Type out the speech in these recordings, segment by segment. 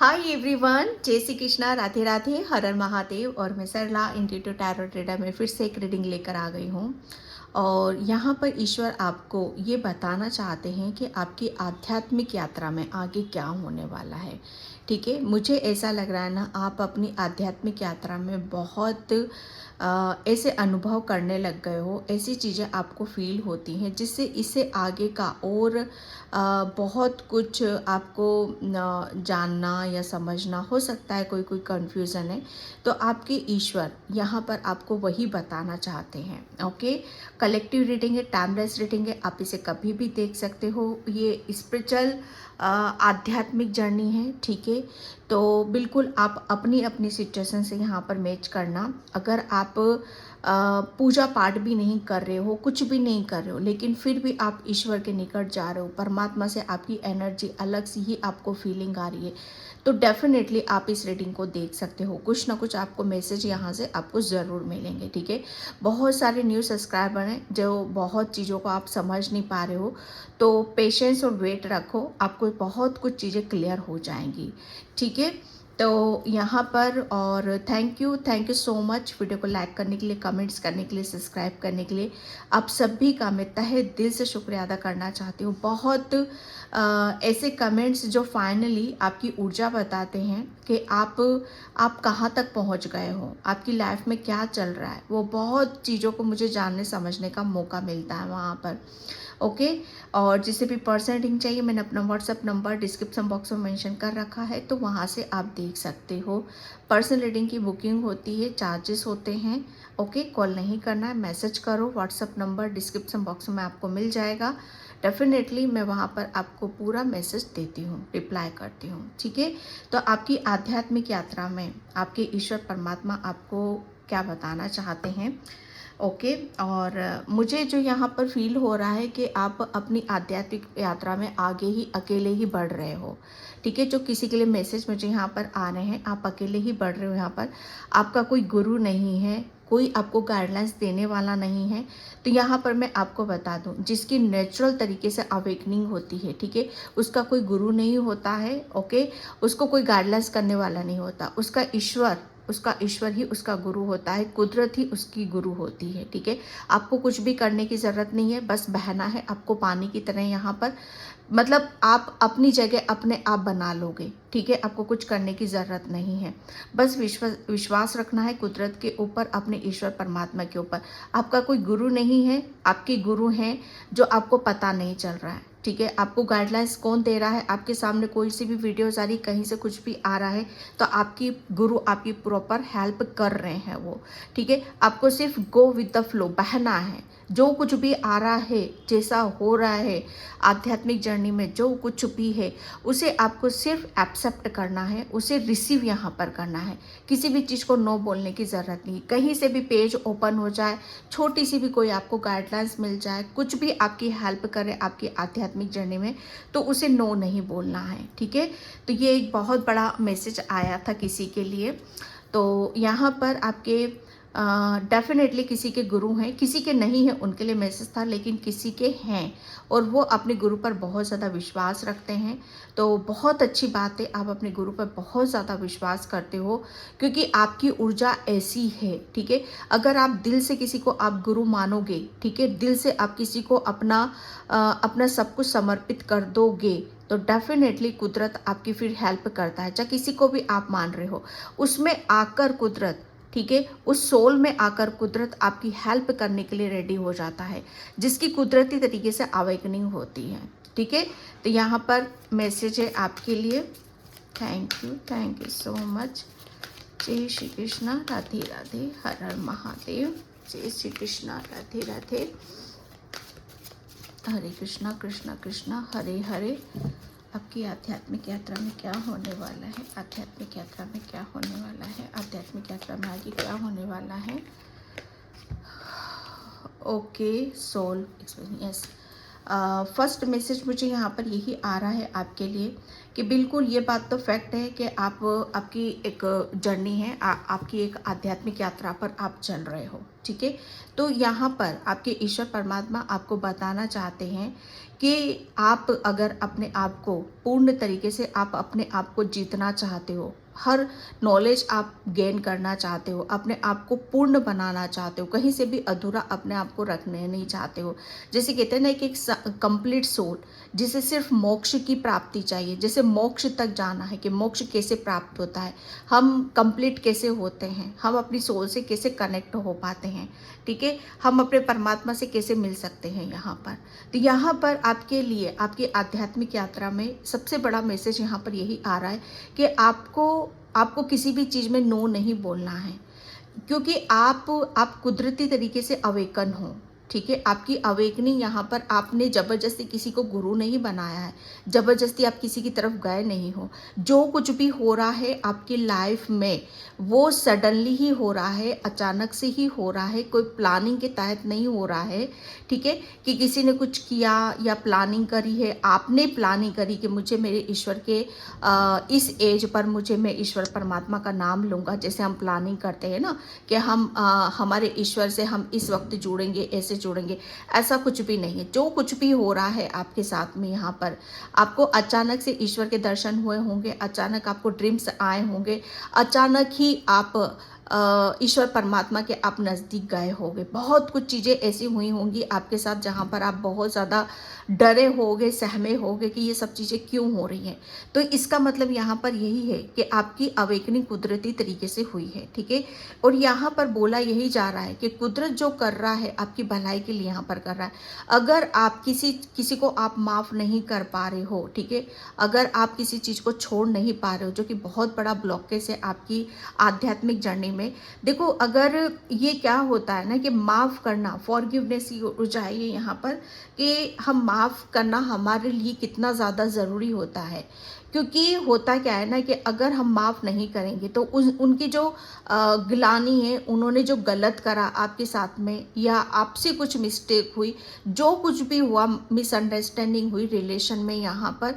Hi everyone, जय श्री कृष्णा, राधे राधे, हर हर महादेव। और मैं सरला इंट्यूटिव टैरो ट्रेडर में फिर से एक रीडिंग लेकर आ गई हूँ। और यहाँ पर ईश्वर आपको ये बताना चाहते हैं कि आपकी आध्यात्मिक यात्रा में आगे क्या होने वाला है। ठीक है, मुझे ऐसा लग रहा है ना, आप अपनी आध्यात्मिक यात्रा में बहुत ऐसे अनुभव करने लग गए हो, ऐसी चीज़ें आपको फील होती हैं जिससे इससे आगे का और बहुत कुछ आपको जानना या समझना हो सकता है। कोई कन्फ्यूज़न है तो आपके ईश्वर यहाँ पर आपको वही बताना चाहते हैं। ओके, कलेक्टिव रीडिंग है, टाइमलेस रीडिंग है, आप इसे कभी भी देख सकते हो। ये स्पिरिचुअल आध्यात्मिक जर्नी है। ठीक है, तो बिल्कुल आप अपनी अपनी सिचुएशन से यहाँ पर मैच करना। अगर आप पूजा पाठ भी नहीं कर रहे हो, कुछ भी नहीं कर रहे हो, लेकिन फिर भी आप ईश्वर के निकट जा रहे हो, परमात्मा से आपकी एनर्जी अलग सी ही आपको फीलिंग आ रही है, तो डेफिनेटली आप इस रीडिंग को देख सकते हो। कुछ ना कुछ आपको मैसेज यहाँ से आपको ज़रूर मिलेंगे। ठीक है, बहुत सारे न्यू सब्सक्राइबर हैं जो बहुत चीज़ों को आप समझ नहीं पा रहे हो, तो पेशेंस और वेट रखो, आपको बहुत कुछ चीज़ें क्लियर हो जाएंगी। ठीक है, तो यहाँ पर और thank you so much video को लाइक करने के लिए, कमेंट्स करने के लिए, सब्सक्राइब करने के लिए। आप सभी का मैं तहे दिल से शुक्रिया अदा करना चाहती हूँ। बहुत ऐसे कमेंट्स जो फाइनली आपकी ऊर्जा बताते हैं कि आप कहाँ तक पहुँच गए हो, आपकी लाइफ में क्या चल रहा है, वो बहुत चीज़ों को मुझे जानने समझने का मौका मिलता है वहाँ पर। ओके, और जिसे भी पर्सनल रीडिंग चाहिए, मैंने अपना व्हाट्सअप नंबर डिस्क्रिप्शन बॉक्स में मेंशन कर रखा है, तो वहाँ से आप देख सकते हो। पर्सनल रीडिंग की बुकिंग होती है, चार्जेस होते हैं। ओके, कॉल नहीं करना है, मैसेज करो। व्हाट्सअप नंबर डिस्क्रिप्शन बॉक्स में आपको मिल जाएगा। डेफिनेटली मैं वहाँ पर आपको पूरा मैसेज देती हूँ, रिप्लाई करती हूँ। ठीक है, तो आपकी आध्यात्मिक यात्रा में आपके ईश्वर परमात्मा आपको क्या बताना चाहते हैं। ओके, और मुझे जो यहाँ पर फील हो रहा है कि आप अपनी आध्यात्मिक यात्रा में आगे ही अकेले ही बढ़ रहे हो। ठीक है, जो किसी के लिए मैसेज मुझे यहाँ पर आ रहे हैं, आप अकेले ही बढ़ रहे हो। यहाँ पर आपका कोई गुरु नहीं है, कोई आपको गाइडलाइंस देने वाला नहीं है। तो यहाँ पर मैं आपको बता दूँ, जिसकी नेचुरल तरीके से अवेकनिंग होती है, ठीक है, उसका कोई गुरु नहीं होता है। ओके, उसको कोई गाइडलाइंस करने वाला नहीं होता, उसका ईश्वर ही उसका गुरु होता है, कुदरत ही उसकी गुरु होती है। ठीक है, आपको कुछ भी करने की ज़रूरत नहीं है, बस बहना है आपको पानी की तरह यहाँ पर। मतलब आप अपनी जगह अपने आप बना लोगे। ठीक है, आपको कुछ करने की ज़रूरत नहीं है, बस विश्वास रखना है कुदरत के ऊपर, अपने ईश्वर परमात्मा के ऊपर। आपका कोई गुरु नहीं है, आपके गुरु हैं जो आपको पता नहीं चल रहा है। ठीक है, आपको गाइडलाइंस कौन दे रहा है, आपके सामने कोई सी भी वीडियोज़ आ रही, कहीं से कुछ भी आ रहा है, तो आपकी गुरु आपकी प्रॉपर हेल्प कर रहे हैं वो। ठीक है, आपको सिर्फ गो विद द फ्लो, बहना है। जो कुछ भी आ रहा है, जैसा हो रहा है आध्यात्मिक जर्नी में, जो कुछ भी है उसे आपको सिर्फ एक्सेप्ट करना है, उसे रिसीव यहाँ पर करना है। किसी भी चीज़ को नो बोलने की ज़रूरत नहीं। कहीं से भी पेज ओपन हो जाए, छोटी सी भी कोई आपको गाइडलाइंस मिल जाए, कुछ भी आपकी हेल्प करे आपकी आध्यात्मिक जर्नी में, तो उसे नो नहीं बोलना है। ठीक है, तो ये एक बहुत बड़ा मैसेज आया था किसी के लिए। तो यहाँ पर आपके डेफिनेटली किसी के गुरु हैं, किसी के नहीं हैं उनके लिए मैसेज था, लेकिन किसी के हैं और वो अपने गुरु पर बहुत ज़्यादा विश्वास रखते हैं। तो बहुत अच्छी बात है, आप अपने गुरु पर बहुत ज़्यादा विश्वास करते हो, क्योंकि आपकी ऊर्जा ऐसी है। ठीक है, अगर आप दिल से किसी को आप गुरु मानोगे, ठीक है, दिल से आप किसी को अपना सब कुछ समर्पित कर दोगे, तो डेफिनेटली कुदरत आपकी फिर हेल्प करता है। चाहे किसी को भी आप मान रहे हो, उसमें आकर कुदरत, ठीक है, उस सोल में आकर कुदरत आपकी हेल्प करने के लिए रेडी हो जाता है, जिसकी कुदरती तरीके से अवेकनिंग होती है। ठीक है, तो यहाँ पर मैसेज है आपके लिए। Thank you so much. जय श्री कृष्णा, राधे राधे, हर हर महादेव। जय श्री कृष्णा, राधे राधे, हरे कृष्णा कृष्णा कृष्णा हरे हरे। आपकी आध्यात्मिक यात्रा में क्या होने वाला है, आध्यात्मिक यात्रा में क्या होने वाला है, आध्यात्मिक यात्रा में आगे क्या होने वाला है। Okay, soul experience, yes. First message मुझे यहाँ पर यही आ रहा है आपके लिए कि बिल्कुल ये बात तो फैक्ट है कि आप आपकी एक जर्नी है, आपकी एक आध्यात्मिक यात्रा पर आप चल रहे हो, ठीक है। तो यहाँ पर आपके ईश्वर परमात्मा आपको बताना चाहते हैं कि आप अगर अपने आप को पूर्ण तरीके से आप अपने आप को जीतना चाहते हो, हर नॉलेज आप गेन करना चाहते हो, अपने आप को पूर्ण बनाना चाहते हो, कहीं से भी अधूरा अपने आप को रखने नहीं चाहते हो। जैसे कहते हैं ना कि एक कंप्लीट सोल जिसे सिर्फ मोक्ष की प्राप्ति चाहिए, जैसे मोक्ष तक जाना है कि मोक्ष कैसे प्राप्त होता है, हम कंप्लीट कैसे होते हैं, हम अपनी सोल से कैसे कनेक्ट हो पाते हैं, ठीक है, हम अपने परमात्मा से कैसे मिल सकते हैं यहाँ पर। तो यहाँ पर आपके लिए आपकी आध्यात्मिक यात्रा में सबसे बड़ा मैसेज यहाँ पर यही आ रहा है कि आपको किसी भी चीज़ में नो नहीं बोलना है, क्योंकि आप कुदरती तरीके से अवेकन हो, ठीक है। आपकी अवेकनिंग यहाँ पर आपने ज़बरदस्ती किसी को गुरु नहीं बनाया है, ज़बरदस्ती आप किसी की तरफ गए नहीं हो। जो कुछ भी हो रहा है आपकी लाइफ में वो सडनली ही हो रहा है, अचानक से ही हो रहा है, कोई प्लानिंग के तहत नहीं हो रहा है, ठीक है, कि किसी ने कुछ किया या प्लानिंग करी है, आपने प्लानिंग करी कि मुझे मेरे ईश्वर के इस एज पर मुझे मैं ईश्वर परमात्मा का नाम लूँगा, जैसे हम प्लानिंग करते हैं ना कि हम हमारे ईश्वर से हम इस वक्त जुड़ेंगे, ऐसे जुड़ेंगे। ऐसा कुछ भी नहीं है। जो कुछ भी हो रहा है आपके साथ में यहाँ पर, आपको अचानक से ईश्वर के दर्शन हुए होंगे, अचानक आपको ड्रीम्स आए होंगे, अचानक ही आप ईश्वर परमात्मा के आप नज़दीक गए होंगे। बहुत कुछ चीज़ें ऐसी हुई होंगी आपके साथ जहाँ पर आप बहुत ज़्यादा डरे होगे, सहमे होगे कि ये सब चीज़ें क्यों हो रही हैं। तो इसका मतलब यहाँ पर यही है कि आपकी अवेकनिंग कुदरती तरीके से हुई है, ठीक है। और यहाँ पर बोला यही जा रहा है कि कुदरत जो कर रहा है आपकी भलाई के लिए यहाँ पर कर रहा है। अगर आप किसी को आप माफ़ नहीं कर पा रहे हो, ठीक है, अगर आप किसी चीज़ को छोड़ नहीं पा रहे हो, जो कि बहुत बड़ा ब्लॉकेज है आपकी आध्यात्मिक जर्नी में। देखो, अगर ये क्या होता है ना कि माफ़ करना, फॉरगिवनेस हो जाए यहाँ पर, कि हम माफ़ करना हमारे लिए कितना ज़्यादा ज़रूरी होता है। क्योंकि होता क्या है ना कि अगर हम माफ़ नहीं करेंगे तो उनकी जो गिलानी है, उन्होंने जो गलत करा आपके साथ में या आपसे कुछ मिस्टेक हुई, जो कुछ भी हुआ, मिसअंडरस्टैंडिंग हुई रिलेशन में यहाँ पर,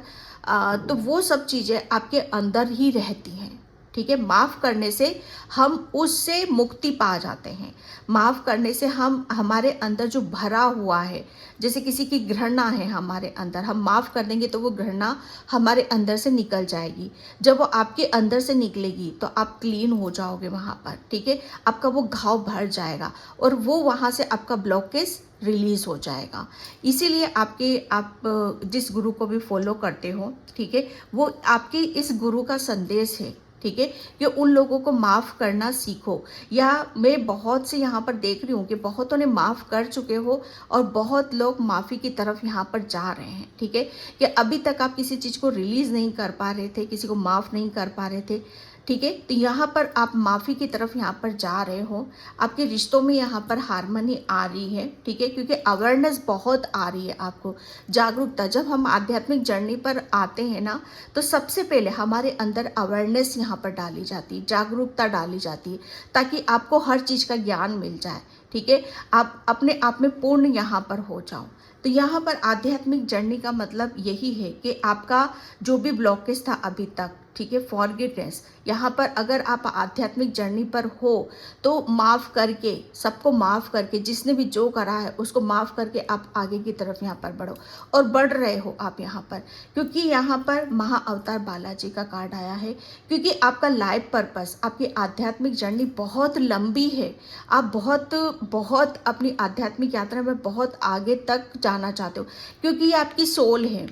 तो वो सब चीज़ें आपके अंदर ही रहती हैं, ठीक है। माफ़ करने से हम उससे मुक्ति पा जाते हैं। माफ़ करने से हम हमारे अंदर जो भरा हुआ है, जैसे किसी की घृणा है हमारे अंदर, हम माफ़ कर देंगे तो वो घृणा हमारे अंदर से निकल जाएगी। जब वो आपके अंदर से निकलेगी तो आप क्लीन हो जाओगे वहाँ पर, ठीक है। आपका वो घाव भर जाएगा और वो वहाँ से आपका ब्लॉकेज रिलीज़ हो जाएगा। इसीलिए आप जिस गुरु को भी फॉलो करते हो, ठीक है, वो आपके इस गुरु का संदेश है, ठीक है, कि उन लोगों को माफ़ करना सीखो। या मैं बहुत से यहाँ पर देख रही हूँ कि बहुतों ने माफ़ कर चुके हो और बहुत लोग माफ़ी की तरफ यहाँ पर जा रहे हैं, ठीक है, कि अभी तक आप किसी चीज़ को रिलीज़ नहीं कर पा रहे थे, किसी को माफ़ नहीं कर पा रहे थे, ठीक है। तो यहाँ पर आप माफ़ी की तरफ यहाँ पर जा रहे हो, आपके रिश्तों में यहाँ पर हार्मनी आ रही है, ठीक है, क्योंकि अवेयरनेस बहुत आ रही है आपको, जागरूकता। जब हम आध्यात्मिक जर्नी पर आते हैं ना, तो सबसे पहले हमारे अंदर अवेयरनेस यहाँ पर डाली जाती है, जागरूकता डाली जाती है, ताकि आपको हर चीज़ का ज्ञान मिल जाए, ठीक है, आप अपने आप में पूर्ण यहाँ पर हो जाओ। तो यहाँ पर आध्यात्मिक जर्नी का मतलब यही है कि आपका जो भी ब्लॉकेज था अभी तक, ठीक है, फॉरगिवनेस, यहाँ पर अगर आप आध्यात्मिक जर्नी पर हो तो माफ़ करके, सबको माफ़ करके, जिसने भी जो करा है उसको माफ़ करके आप आगे की तरफ यहाँ पर बढ़ो, और बढ़ रहे हो आप यहाँ पर, क्योंकि यहाँ पर महा अवतार बालाजी का कार्ड आया है। क्योंकि आपका लाइफ पर्पस, आपकी आध्यात्मिक जर्नी बहुत लंबी है, आप बहुत बहुत अपनी आध्यात्मिक यात्रा में बहुत आगे तक जाना चाहते हो, क्योंकि ये आपकी सोल है,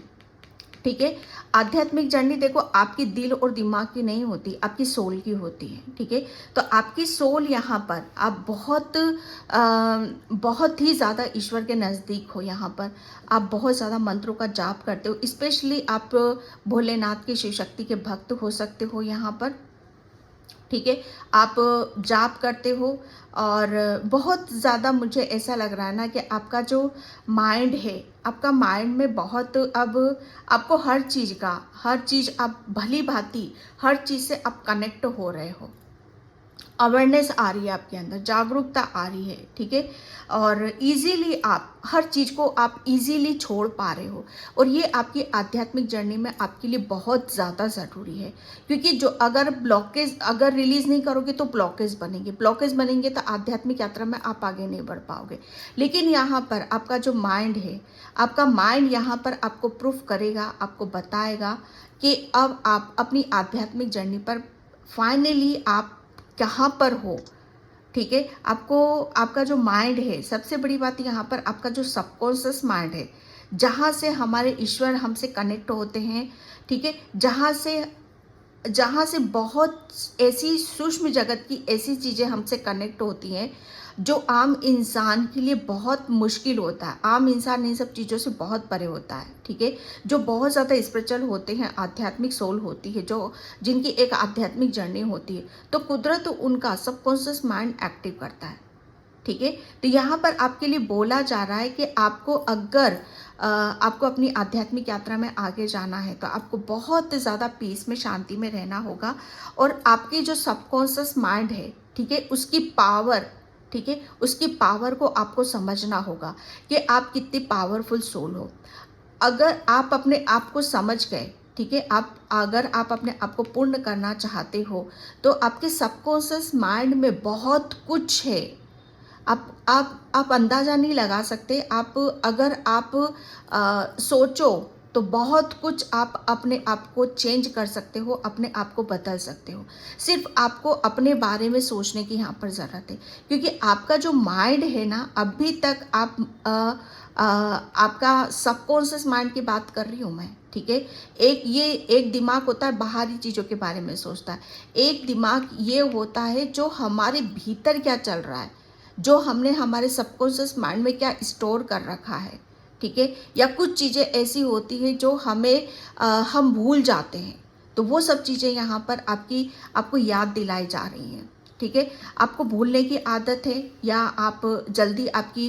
ठीक है। आध्यात्मिक जर्नी देखो आपकी दिल और दिमाग की नहीं होती, आपकी सोल की होती है, ठीक है। तो आपकी सोल यहाँ पर आप बहुत ही ज़्यादा ईश्वर के नज़दीक हो। यहाँ पर आप बहुत ज़्यादा मंत्रों का जाप करते हो, स्पेशली आप भोलेनाथ की शिव शक्ति के भक्त हो सकते हो यहाँ पर, ठीक है। आप जाप करते हो और बहुत ज़्यादा मुझे ऐसा लग रहा है ना कि आपका जो माइंड है, आपका माइंड में बहुत अब आपको हर चीज़ आप भली भांति हर चीज़ से आप कनेक्ट हो रहे हो, अवेयरनेस आ रही है आपके अंदर, जागरूकता आ रही है, ठीक है। और इजीली आप हर चीज़ को आप इजीली छोड़ पा रहे हो, और ये आपकी आध्यात्मिक जर्नी में आपके लिए बहुत ज़्यादा ज़रूरी है। क्योंकि जो अगर ब्लॉकेज अगर रिलीज़ नहीं करोगे तो ब्लॉकेज बनेंगे तो आध्यात्मिक यात्रा में आप आगे नहीं बढ़ पाओगे। लेकिन यहाँ पर आपका जो माइंड है, आपका माइंड यहाँ पर आपको प्रूफ करेगा, आपको बताएगा कि अब आप अपनी आध्यात्मिक जर्नी पर फाइनली आप कहाँ पर हो, ठीक है। आपको आपका जो माइंड है, सबसे बड़ी बात यहाँ पर आपका जो सबकॉन्शियस माइंड है, जहाँ से हमारे ईश्वर हमसे कनेक्ट होते हैं, ठीक है। जहाँ से बहुत ऐसी सूक्ष्म जगत की ऐसी चीज़ें हमसे कनेक्ट होती हैं जो आम इंसान के लिए बहुत मुश्किल होता है। आम इंसान इन सब चीज़ों से बहुत परे होता है, ठीक है। जो बहुत ज़्यादा स्पिरिचुअल होते हैं, आध्यात्मिक सोल होती है, जो जिनकी एक आध्यात्मिक जर्नी होती है, तो कुदरत उनका सबकॉन्शियस माइंड एक्टिव करता है, ठीक है। तो यहाँ पर आपके लिए बोला जा रहा है कि आपको अगर आपको अपनी आध्यात्मिक यात्रा में आगे जाना है तो आपको बहुत ज़्यादा पीस में, शांति में रहना होगा। और आपकी जो सबकॉन्शियस माइंड है, ठीक है, उसकी पावर, ठीक है, उसकी पावर को आपको समझना होगा कि आप कितनी पावरफुल सोल हो। अगर आप अपने आप को समझ गए, ठीक है, अगर आप अपने आप को पूर्ण करना चाहते हो तो आपके सबकॉन्शियस माइंड में बहुत कुछ है। आप अंदाज़ा नहीं लगा सकते। आप अगर आप सोचो तो बहुत कुछ आप अपने आप को चेंज कर सकते हो, अपने आप को बदल सकते हो। सिर्फ आपको अपने बारे में सोचने की यहाँ पर ज़रूरत है, क्योंकि आपका जो माइंड है ना, अभी तक आपका सबकॉन्शियस माइंड की बात कर रही हूँ मैं, ठीक है। एक दिमाग होता है बाहरी चीज़ों के बारे में सोचता है, एक दिमाग ये होता है जो हमारे भीतर क्या चल रहा है, जो हमने हमारे सबकॉन्शियस माइंड में क्या स्टोर कर रखा है, ठीक है। या कुछ चीज़ें ऐसी होती हैं जो हम भूल जाते हैं, तो वो सब चीज़ें यहाँ पर आपको याद दिलाई जा रही हैं, ठीक है। आपको भूलने की आदत है, या आप जल्दी आपकी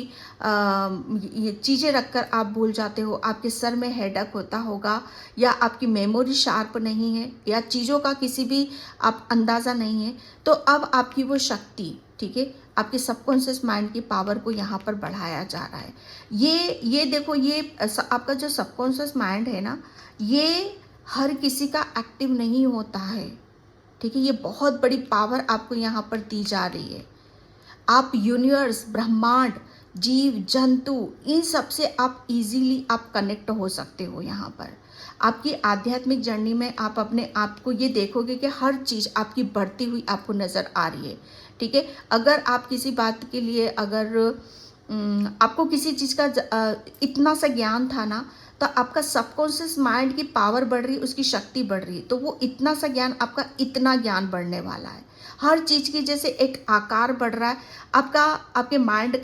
ये चीज़ें रखकर आप भूल जाते हो, आपके सर में हेडेक होता होगा, या आपकी मेमोरी शार्प नहीं है, या चीज़ों का किसी भी आप अंदाज़ा नहीं है। तो अब आपकी वो शक्ति, ठीक है, आपके सबकॉन्शियस माइंड की पावर को यहाँ पर बढ़ाया जा रहा है। ये देखो, आपका जो सबकॉन्शियस माइंड है ना, ये हर किसी का एक्टिव नहीं होता है, ठीक है। ये बहुत बड़ी पावर आपको यहाँ पर दी जा रही है। आप यूनिवर्स, ब्रह्मांड, जीव जंतु, इन सब से आप इजीली आप कनेक्ट हो सकते हो। यहाँ पर आपकी आध्यात्मिक जर्नी में आप अपने आप को ये देखोगे कि हर चीज़ आपकी बढ़ती हुई आपको नज़र आ रही है, ठीक है। अगर आप किसी बात के लिए, अगर आपको किसी चीज़ का इतना सा ज्ञान था ना, तो आपका सबकॉन्शियस माइंड की पावर बढ़ रही है, उसकी शक्ति बढ़ रही है, तो वो इतना सा ज्ञान, आपका इतना ज्ञान बढ़ने वाला है। हर चीज़ की जैसे एक आकार बढ़ रहा है, आपके माइंड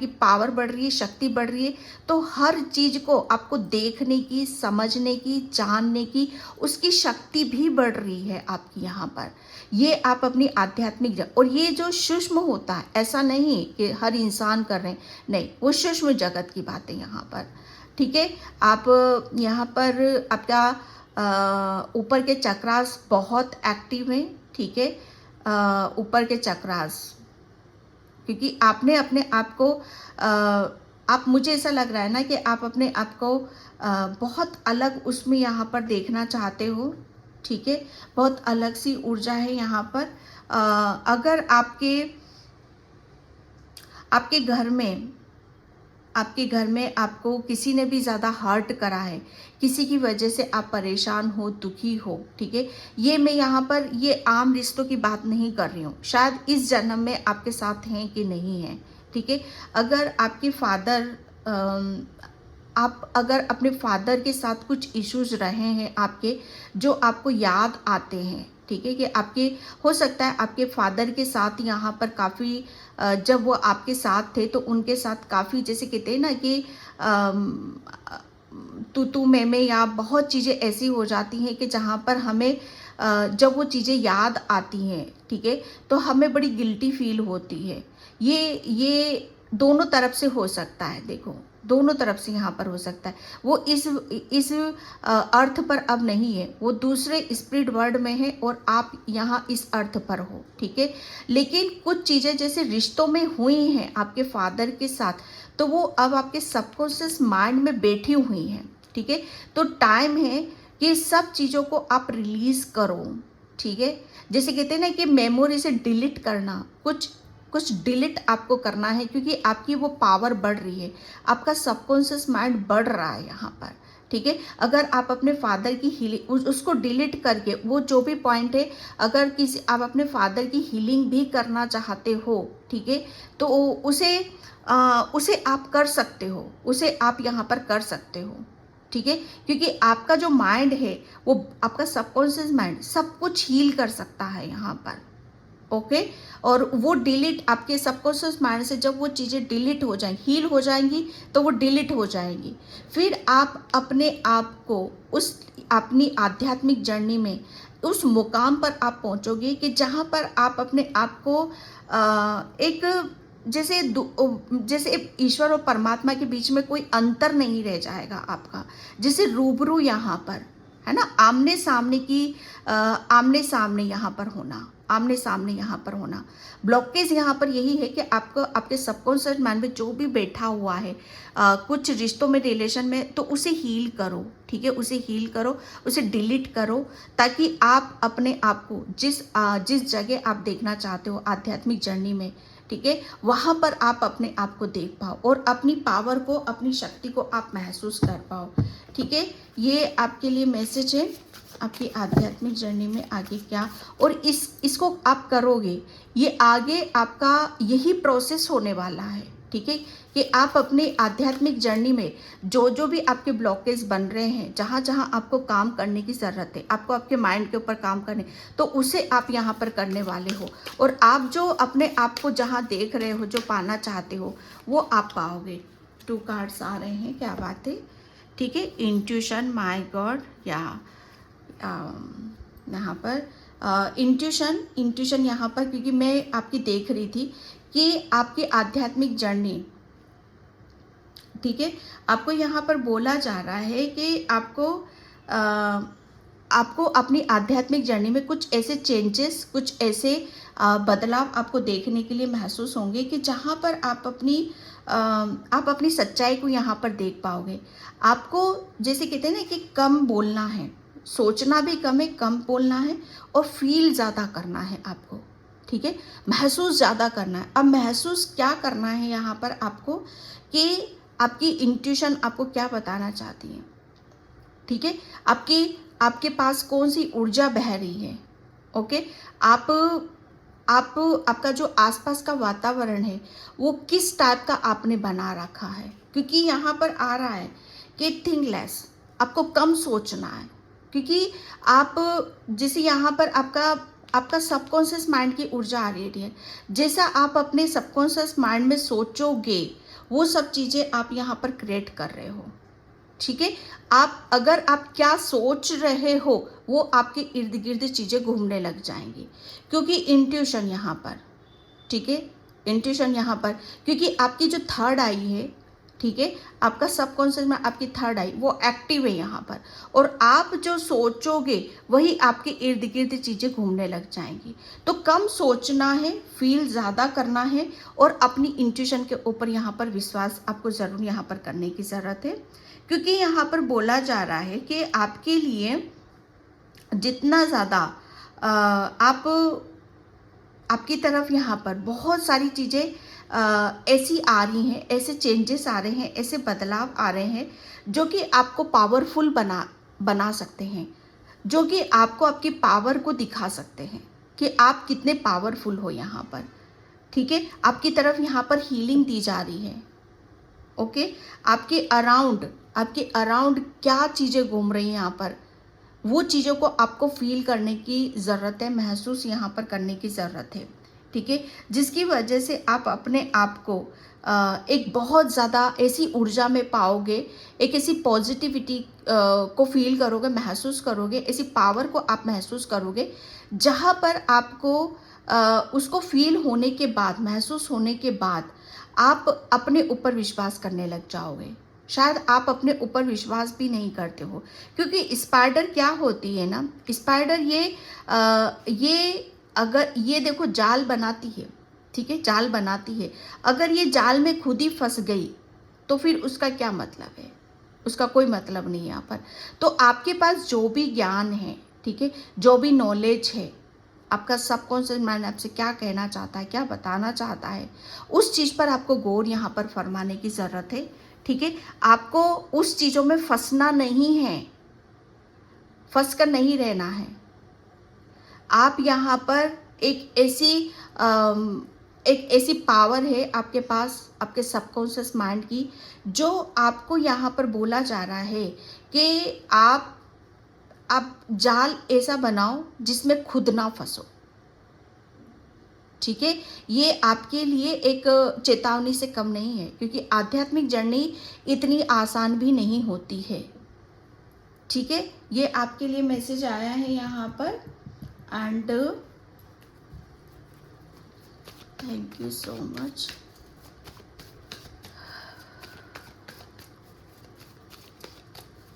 की पावर बढ़ रही है, शक्ति बढ़ रही है, तो हर चीज़ को आपको देखने की, समझने की, जानने की, उसकी शक्ति भी बढ़ रही है आपकी यहाँ पर। ये आप अपनी और ये जो सूक्ष्म होता है, ऐसा नहीं कि हर इंसान कर रहे हैं, नहीं, वो सूक्ष्म जगत की बात है यहाँ पर, ठीक है। आप यहाँ पर आपका ऊपर के चक्रास बहुत एक्टिव हैं, ठीक है। ऊपर के चक्रास, क्योंकि आपने अपने आप को आप, मुझे ऐसा लग रहा है ना कि आप अपने आप को बहुत अलग उसमें यहाँ पर देखना चाहते हो, ठीक है। बहुत अलग सी ऊर्जा है यहाँ पर। अगर आपके घर में आपको किसी ने भी ज़्यादा हर्ट करा है, किसी की वजह से आप परेशान हो, दुखी हो, ठीक है। ये मैं यहाँ पर ये आम रिश्तों की बात नहीं कर रही हूँ, शायद इस जन्म में आपके साथ हैं कि नहीं हैं, ठीक है। अगर आपके फादर आप अगर अपने फादर के साथ कुछ इश्यूज रहे हैं आपके, जो आपको याद आते हैं, ठीक है, कि हो सकता है आपके फादर के साथ यहाँ पर काफ़ी जब वो आपके साथ थे तो उनके साथ काफ़ी, जैसे कहते हैं ना कि तू मैं, या बहुत चीज़ें ऐसी हो जाती हैं कि जहाँ पर हमें जब वो चीज़ें याद आती हैं, ठीक है, तो हमें बड़ी गिल्टी फील होती है। ये दोनों तरफ से हो सकता है, देखो, दोनों तरफ से यहाँ पर हो सकता है। वो इस अर्थ पर अब नहीं है, वो दूसरे स्पिरिट वर्ल्ड में है और आप यहाँ इस अर्थ पर हो, ठीक है। लेकिन कुछ चीज़ें जैसे रिश्तों में हुई हैं आपके फादर के साथ, तो वो अब आपके सबकॉन्शियस माइंड में बैठी हुई हैं, ठीक है। तो टाइम है कि सब चीज़ों को आप रिलीज़ करो, ठीक है। जैसे कहते हैं ना कि मेमोरी से डिलीट करना, कुछ कुछ डिलीट आपको करना है, क्योंकि आपकी वो पावर बढ़ रही है, आपका सबकॉन्शियस माइंड बढ़ रहा है यहाँ पर, ठीक है। अगर आप अपने फादर की हीलिंग उसको डिलीट करके, वो जो भी पॉइंट है, अगर किसी आप अपने फादर की हीलिंग भी करना चाहते हो, ठीक है, तो उसे आप कर सकते हो, उसे आप यहाँ पर कर सकते हो, ठीक है। क्योंकि आपका जो माइंड है, वो आपका सबकॉन्शियस माइंड सब कुछ हील कर सकता है यहाँ पर, ओके। और वो डिलीट आपके सबकॉन्शियस माइंड से जब वो चीज़ें डिलीट हो जाएंगी, हील हो जाएंगी, तो वो डिलीट हो जाएंगी। फिर आप अपने आप को उस अपनी आध्यात्मिक जर्नी में उस मुकाम पर आप पहुंचोगे कि जहां पर आप अपने आप को एक जैसे ईश्वर और परमात्मा के बीच में कोई अंतर नहीं रह जाएगा आपका, जैसे रूबरू यहाँ पर है ना, आमने सामने यहाँ पर होना, आमने सामने यहाँ पर होना। ब्लॉकेज यहाँ पर यही है कि आपको आपके सबकॉन्शियस माइंड में जो भी बैठा हुआ है कुछ रिश्तों में, रिलेशन में, तो उसे हील करो, ठीक है, उसे हील करो, उसे डिलीट करो, ताकि आप अपने आप को जिस जगह आप देखना चाहते हो आध्यात्मिक जर्नी में, ठीक है, वहाँ पर आप अपने आप को देख पाओ और अपनी पावर को, अपनी शक्ति को आप महसूस कर पाओ, ठीक है। ये आपके लिए मैसेज है आपकी आध्यात्मिक जर्नी में आगे क्या, और इसको आप करोगे, ये आगे आपका यही प्रोसेस होने वाला है, ठीक है, कि आप अपने आध्यात्मिक जर्नी में जो जो भी आपके ब्लॉकेज बन रहे हैं, जहाँ जहाँ आपको काम करने की ज़रूरत है, आपको आपके माइंड के ऊपर काम करने, तो उसे आप यहाँ पर करने वाले हो, और आप जो अपने आप को जहाँ देख रहे हो, जो पाना चाहते हो, वो आप पाओगे। 2 कार्ड्स आ रहे हैं, क्या बात है, ठीक है। इंट्यूशन, माय गॉड, या यहाँ पर इंट्यूशन यहाँ पर, क्योंकि मैं आपकी देख रही थी कि आपकी आध्यात्मिक जर्नी, ठीक है, आपको यहाँ पर बोला जा रहा है कि आपको अपनी आध्यात्मिक जर्नी में कुछ ऐसे चेंजेस, कुछ ऐसे बदलाव आपको देखने के लिए महसूस होंगे कि जहाँ पर आप अपनी सच्चाई को यहाँ पर देख पाओगे। आपको जैसे कहते हैं ना कि कम बोलना है, सोचना भी कम है, कम बोलना है, और फील ज़्यादा करना है आपको, ठीक है, महसूस ज़्यादा करना है। अब महसूस क्या करना है यहाँ पर आपको, कि आपकी इंट्यूशन आपको क्या बताना चाहती है, ठीक है, आपके पास कौन सी ऊर्जा बह रही है, ओके। आपका जो आसपास का वातावरण है, वो किस टाइप का आपने बना रखा है, क्योंकि यहाँ पर आ रहा है कि थिंक लेस, आपको कम सोचना है, क्योंकि आप जैसे यहाँ पर आपका सबकॉन्शियस माइंड की ऊर्जा आ रही है, जैसा आप अपने सबकॉन्शियस माइंड में सोचोगे, वो सब चीज़ें आप यहाँ पर क्रिएट कर रहे हो, ठीक है। अगर आप क्या सोच रहे हो, वो आपके इर्द गिर्द चीज़ें घूमने लग जाएंगी, क्योंकि इंट्यूशन यहाँ पर, ठीक है, इंट्यूशन यहाँ पर, क्योंकि आपकी जो थर्ड आई है, ठीक है, आपका सबकॉन्शियस में आपकी थर्ड आई वो एक्टिव है यहाँ पर, और आप जो सोचोगे वही आपके इर्द गिर्द चीज़ें घूमने लग जाएंगी। तो कम सोचना है, फील ज़्यादा करना है, और अपनी इंट्यूशन के ऊपर यहाँ पर विश्वास आपको ज़रूर यहाँ पर करने की ज़रूरत है, क्योंकि यहाँ पर बोला जा रहा है कि आपके लिए जितना ज़्यादा आपकी तरफ यहाँ पर बहुत सारी चीज़ें ऐसी आ रही हैं, ऐसे चेंजेस आ रहे हैं, ऐसे बदलाव आ रहे हैं जो कि आपको पावरफुल बना सकते हैं, जो कि आपको आपकी पावर को दिखा सकते हैं कि आप कितने पावरफुल हो यहाँ पर, ठीक है। आपकी तरफ यहाँ पर हीलिंग दी जा रही है, ओके। आपके अराउंड क्या चीज़ें घूम रही हैं यहाँ पर, वो चीज़ों को आपको फील करने की ज़रूरत है, महसूस यहाँ पर करने की ज़रूरत है, ठीक है, जिसकी वजह से आप अपने आप को एक बहुत ज़्यादा ऐसी ऊर्जा में पाओगे, एक ऐसी पॉजिटिविटी को फील करोगे, महसूस करोगे, ऐसी पावर को आप महसूस करोगे, जहाँ पर आपको उसको फील होने के बाद, महसूस होने के बाद आप अपने ऊपर विश्वास करने लग जाओगे। शायद आप अपने ऊपर विश्वास भी नहीं करते हो, क्योंकि स्पाइडर क्या होती है ना, स्पाइडर ये अगर ये देखो जाल बनाती है, ठीक है, जाल बनाती है। अगर ये जाल में खुद ही फंस गई तो फिर उसका क्या मतलब है, उसका कोई मतलब नहीं है यहाँ पर। तो आपके पास जो भी ज्ञान है, ठीक है, जो भी नॉलेज है, आपका सबकॉन्शियस माइंड आपसे क्या कहना चाहता है, क्या बताना चाहता है, उस चीज़ पर आपको गौर यहाँ पर फरमाने की ज़रूरत है। ठीक है, आपको उस चीज़ों में फंसना नहीं है, फंस कर नहीं रहना है। आप यहाँ पर एक ऐसी पावर है आपके पास, आपके सबकॉन्शियस माइंड की, जो आपको यहाँ पर बोला जा रहा है कि आप जाल ऐसा बनाओ जिसमें खुद ना फंसो। ठीक है, ये आपके लिए एक चेतावनी से कम नहीं है, क्योंकि आध्यात्मिक जर्नी इतनी आसान भी नहीं होती है। ठीक है, ये आपके लिए मैसेज आया है यहाँ पर। And thank you so much.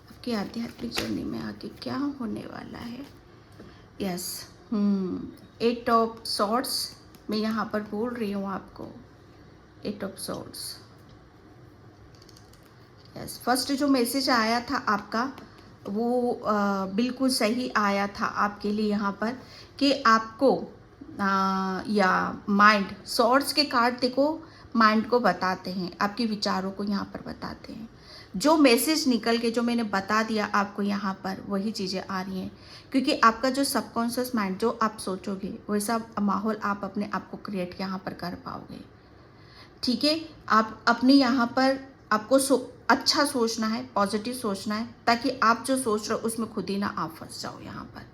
आपकी आध्यात्मिक जर्नी में आगे क्या होने वाला है। यस, 8 ऑफ सॉर्ड्स मैं यहाँ पर बोल रही हूँ आपको, 8 ऑफ सॉर्ड्स। यस, फर्स्ट जो मैसेज आया था आपका वो बिल्कुल सही आया था आपके लिए यहाँ पर, कि आपको या माइंड, सॉर्ड्स के कार्ड देखो माइंड को बताते हैं, आपके विचारों को यहाँ पर बताते हैं। जो मैसेज निकल के जो मैंने बता दिया आपको यहाँ पर, वही चीज़ें आ रही हैं, क्योंकि आपका जो सबकॉन्शियस माइंड, जो आप सोचोगे वैसा माहौल आप अपने आप को क्रिएट यहाँ पर कर पाओगे। ठीक है, आप अपने यहाँ पर आपको अच्छा सोचना है, पॉजिटिव सोचना है, ताकि आप जो सोच रहे हो उसमें खुद ही ना आप फंस जाओ यहाँ पर।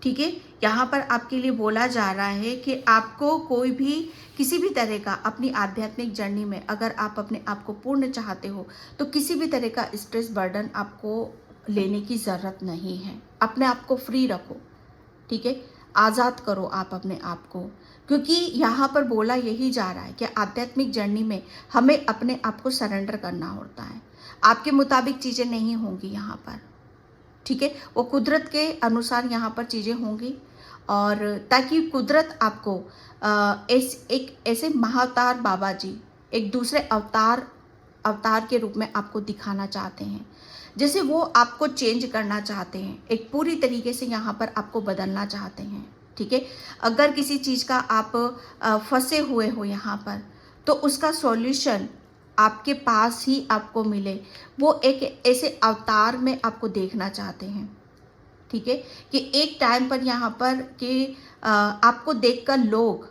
ठीक है, यहाँ पर आपके लिए बोला जा रहा है कि आपको कोई भी किसी भी तरह का अपनी आध्यात्मिक जर्नी में, अगर आप अपने आप को पूर्ण चाहते हो, तो किसी भी तरह का स्ट्रेस बर्डन आपको लेने की ज़रूरत नहीं है। अपने आप को फ्री रखो, ठीक है, आज़ाद करो आप अपने आप को, क्योंकि यहाँ पर बोला यही जा रहा है कि आध्यात्मिक जर्नी में हमें अपने आप को सरेंडर करना होता है। आपके मुताबिक चीज़ें नहीं होंगी यहाँ पर, ठीक है, वो कुदरत के अनुसार यहाँ पर चीज़ें होंगी, और ताकि कुदरत आपको एक ऐसे महाअवतार बाबा जी एक दूसरे अवतार के रूप में आपको दिखाना चाहते हैं, जैसे वो आपको चेंज करना चाहते हैं, एक पूरी तरीके से यहाँ पर आपको बदलना चाहते हैं। ठीक है, अगर किसी चीज़ का आप फंसे हुए हो यहाँ पर, तो उसका सॉल्यूशन आपके पास ही आपको मिले, वो एक ऐसे अवतार में आपको देखना चाहते हैं। ठीक है, कि एक टाइम पर यहाँ पर कि आपको देखकर लोग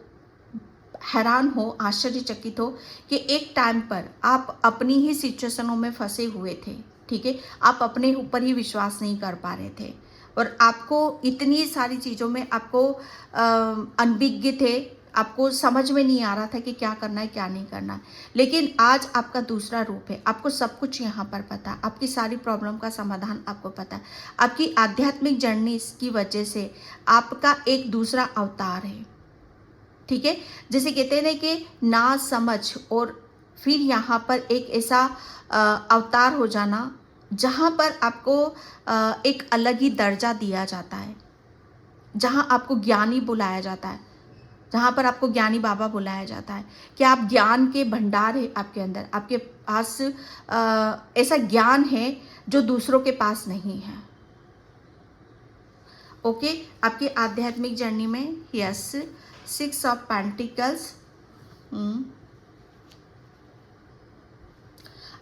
हैरान हो, आश्चर्यचकित हो कि एक टाइम पर आप अपनी ही सिचुएशनों में फंसे हुए थे। ठीक है, आप अपने ऊपर ही विश्वास नहीं कर पा रहे थे, और आपको इतनी सारी चीज़ों में आपको अनभिज्ञ थे, आपको समझ में नहीं आ रहा था कि क्या करना है क्या नहीं करना है। लेकिन आज आपका दूसरा रूप है, आपको सब कुछ यहाँ पर पता है, आपकी सारी प्रॉब्लम का समाधान आपको पता है। आपकी आध्यात्मिक जर्नी की वजह से आपका एक दूसरा अवतार है। ठीक है, जैसे कहते हैं ना कि ना समझ, और फिर यहाँ पर एक ऐसा अवतार हो जाना जहाँ पर आपको एक अलग ही दर्जा दिया जाता है, जहाँ आपको ज्ञानी बुलाया जाता है, जहाँ पर आपको ज्ञानी बाबा बुलाया जाता है कि आप ज्ञान के भंडार है आपके अंदर, आपके पास ऐसा ज्ञान है जो दूसरों के पास नहीं है। ओके, आपकी आध्यात्मिक जर्नी में यस 6 ऑफ पेंटिकल्स,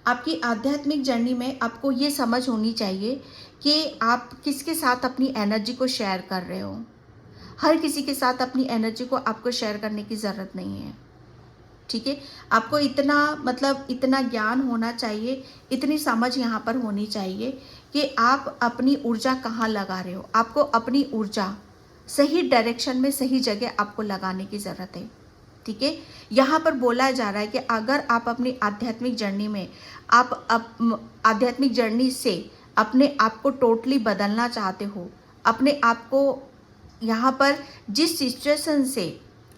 आपकी आध्यात्मिक जर्नी में आपको ये समझ होनी चाहिए कि आप किसके साथ अपनी एनर्जी को शेयर कर रहे हो। हर किसी के साथ अपनी एनर्जी को आपको शेयर करने की ज़रूरत नहीं है। ठीक है, आपको इतना ज्ञान होना चाहिए, इतनी समझ यहाँ पर होनी चाहिए कि आप अपनी ऊर्जा कहाँ लगा रहे हो। आपको अपनी ऊर्जा सही डायरेक्शन में, सही जगह आपको लगाने की ज़रूरत है। ठीक है, यहाँ पर बोला जा रहा है कि अगर आप अपनी आध्यात्मिक जर्नी में आध्यात्मिक जर्नी से अपने आप को टोटली बदलना चाहते हो, अपने आप को यहाँ पर जिस सिचुएशन से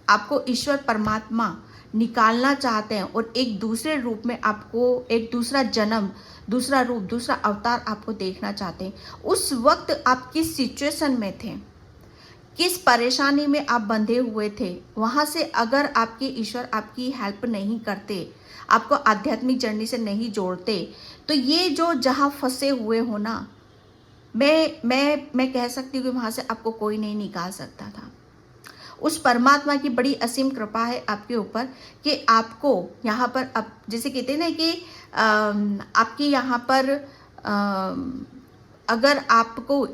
आपको ईश्वर परमात्मा निकालना चाहते हैं और एक दूसरे रूप में आपको एक दूसरा जन्म, दूसरा रूप, दूसरा अवतार आपको देखना चाहते हैं, उस वक्त आप किस सिचुएशन में थे, किस परेशानी में आप बंधे हुए थे, वहाँ से अगर आपके ईश्वर आपकी हेल्प नहीं करते, आपको आध्यात्मिक जर्नी से नहीं जोड़ते, तो ये जो जहाँ फंसे हुए हो ना, मैं कह सकती हूँ कि वहाँ से आपको कोई नहीं निकाल सकता था। उस परमात्मा की बड़ी असीम कृपा है आपके ऊपर कि आपको यहाँ पर अब जैसे कहते हैं ना कि आपके यहाँ पर अगर आपको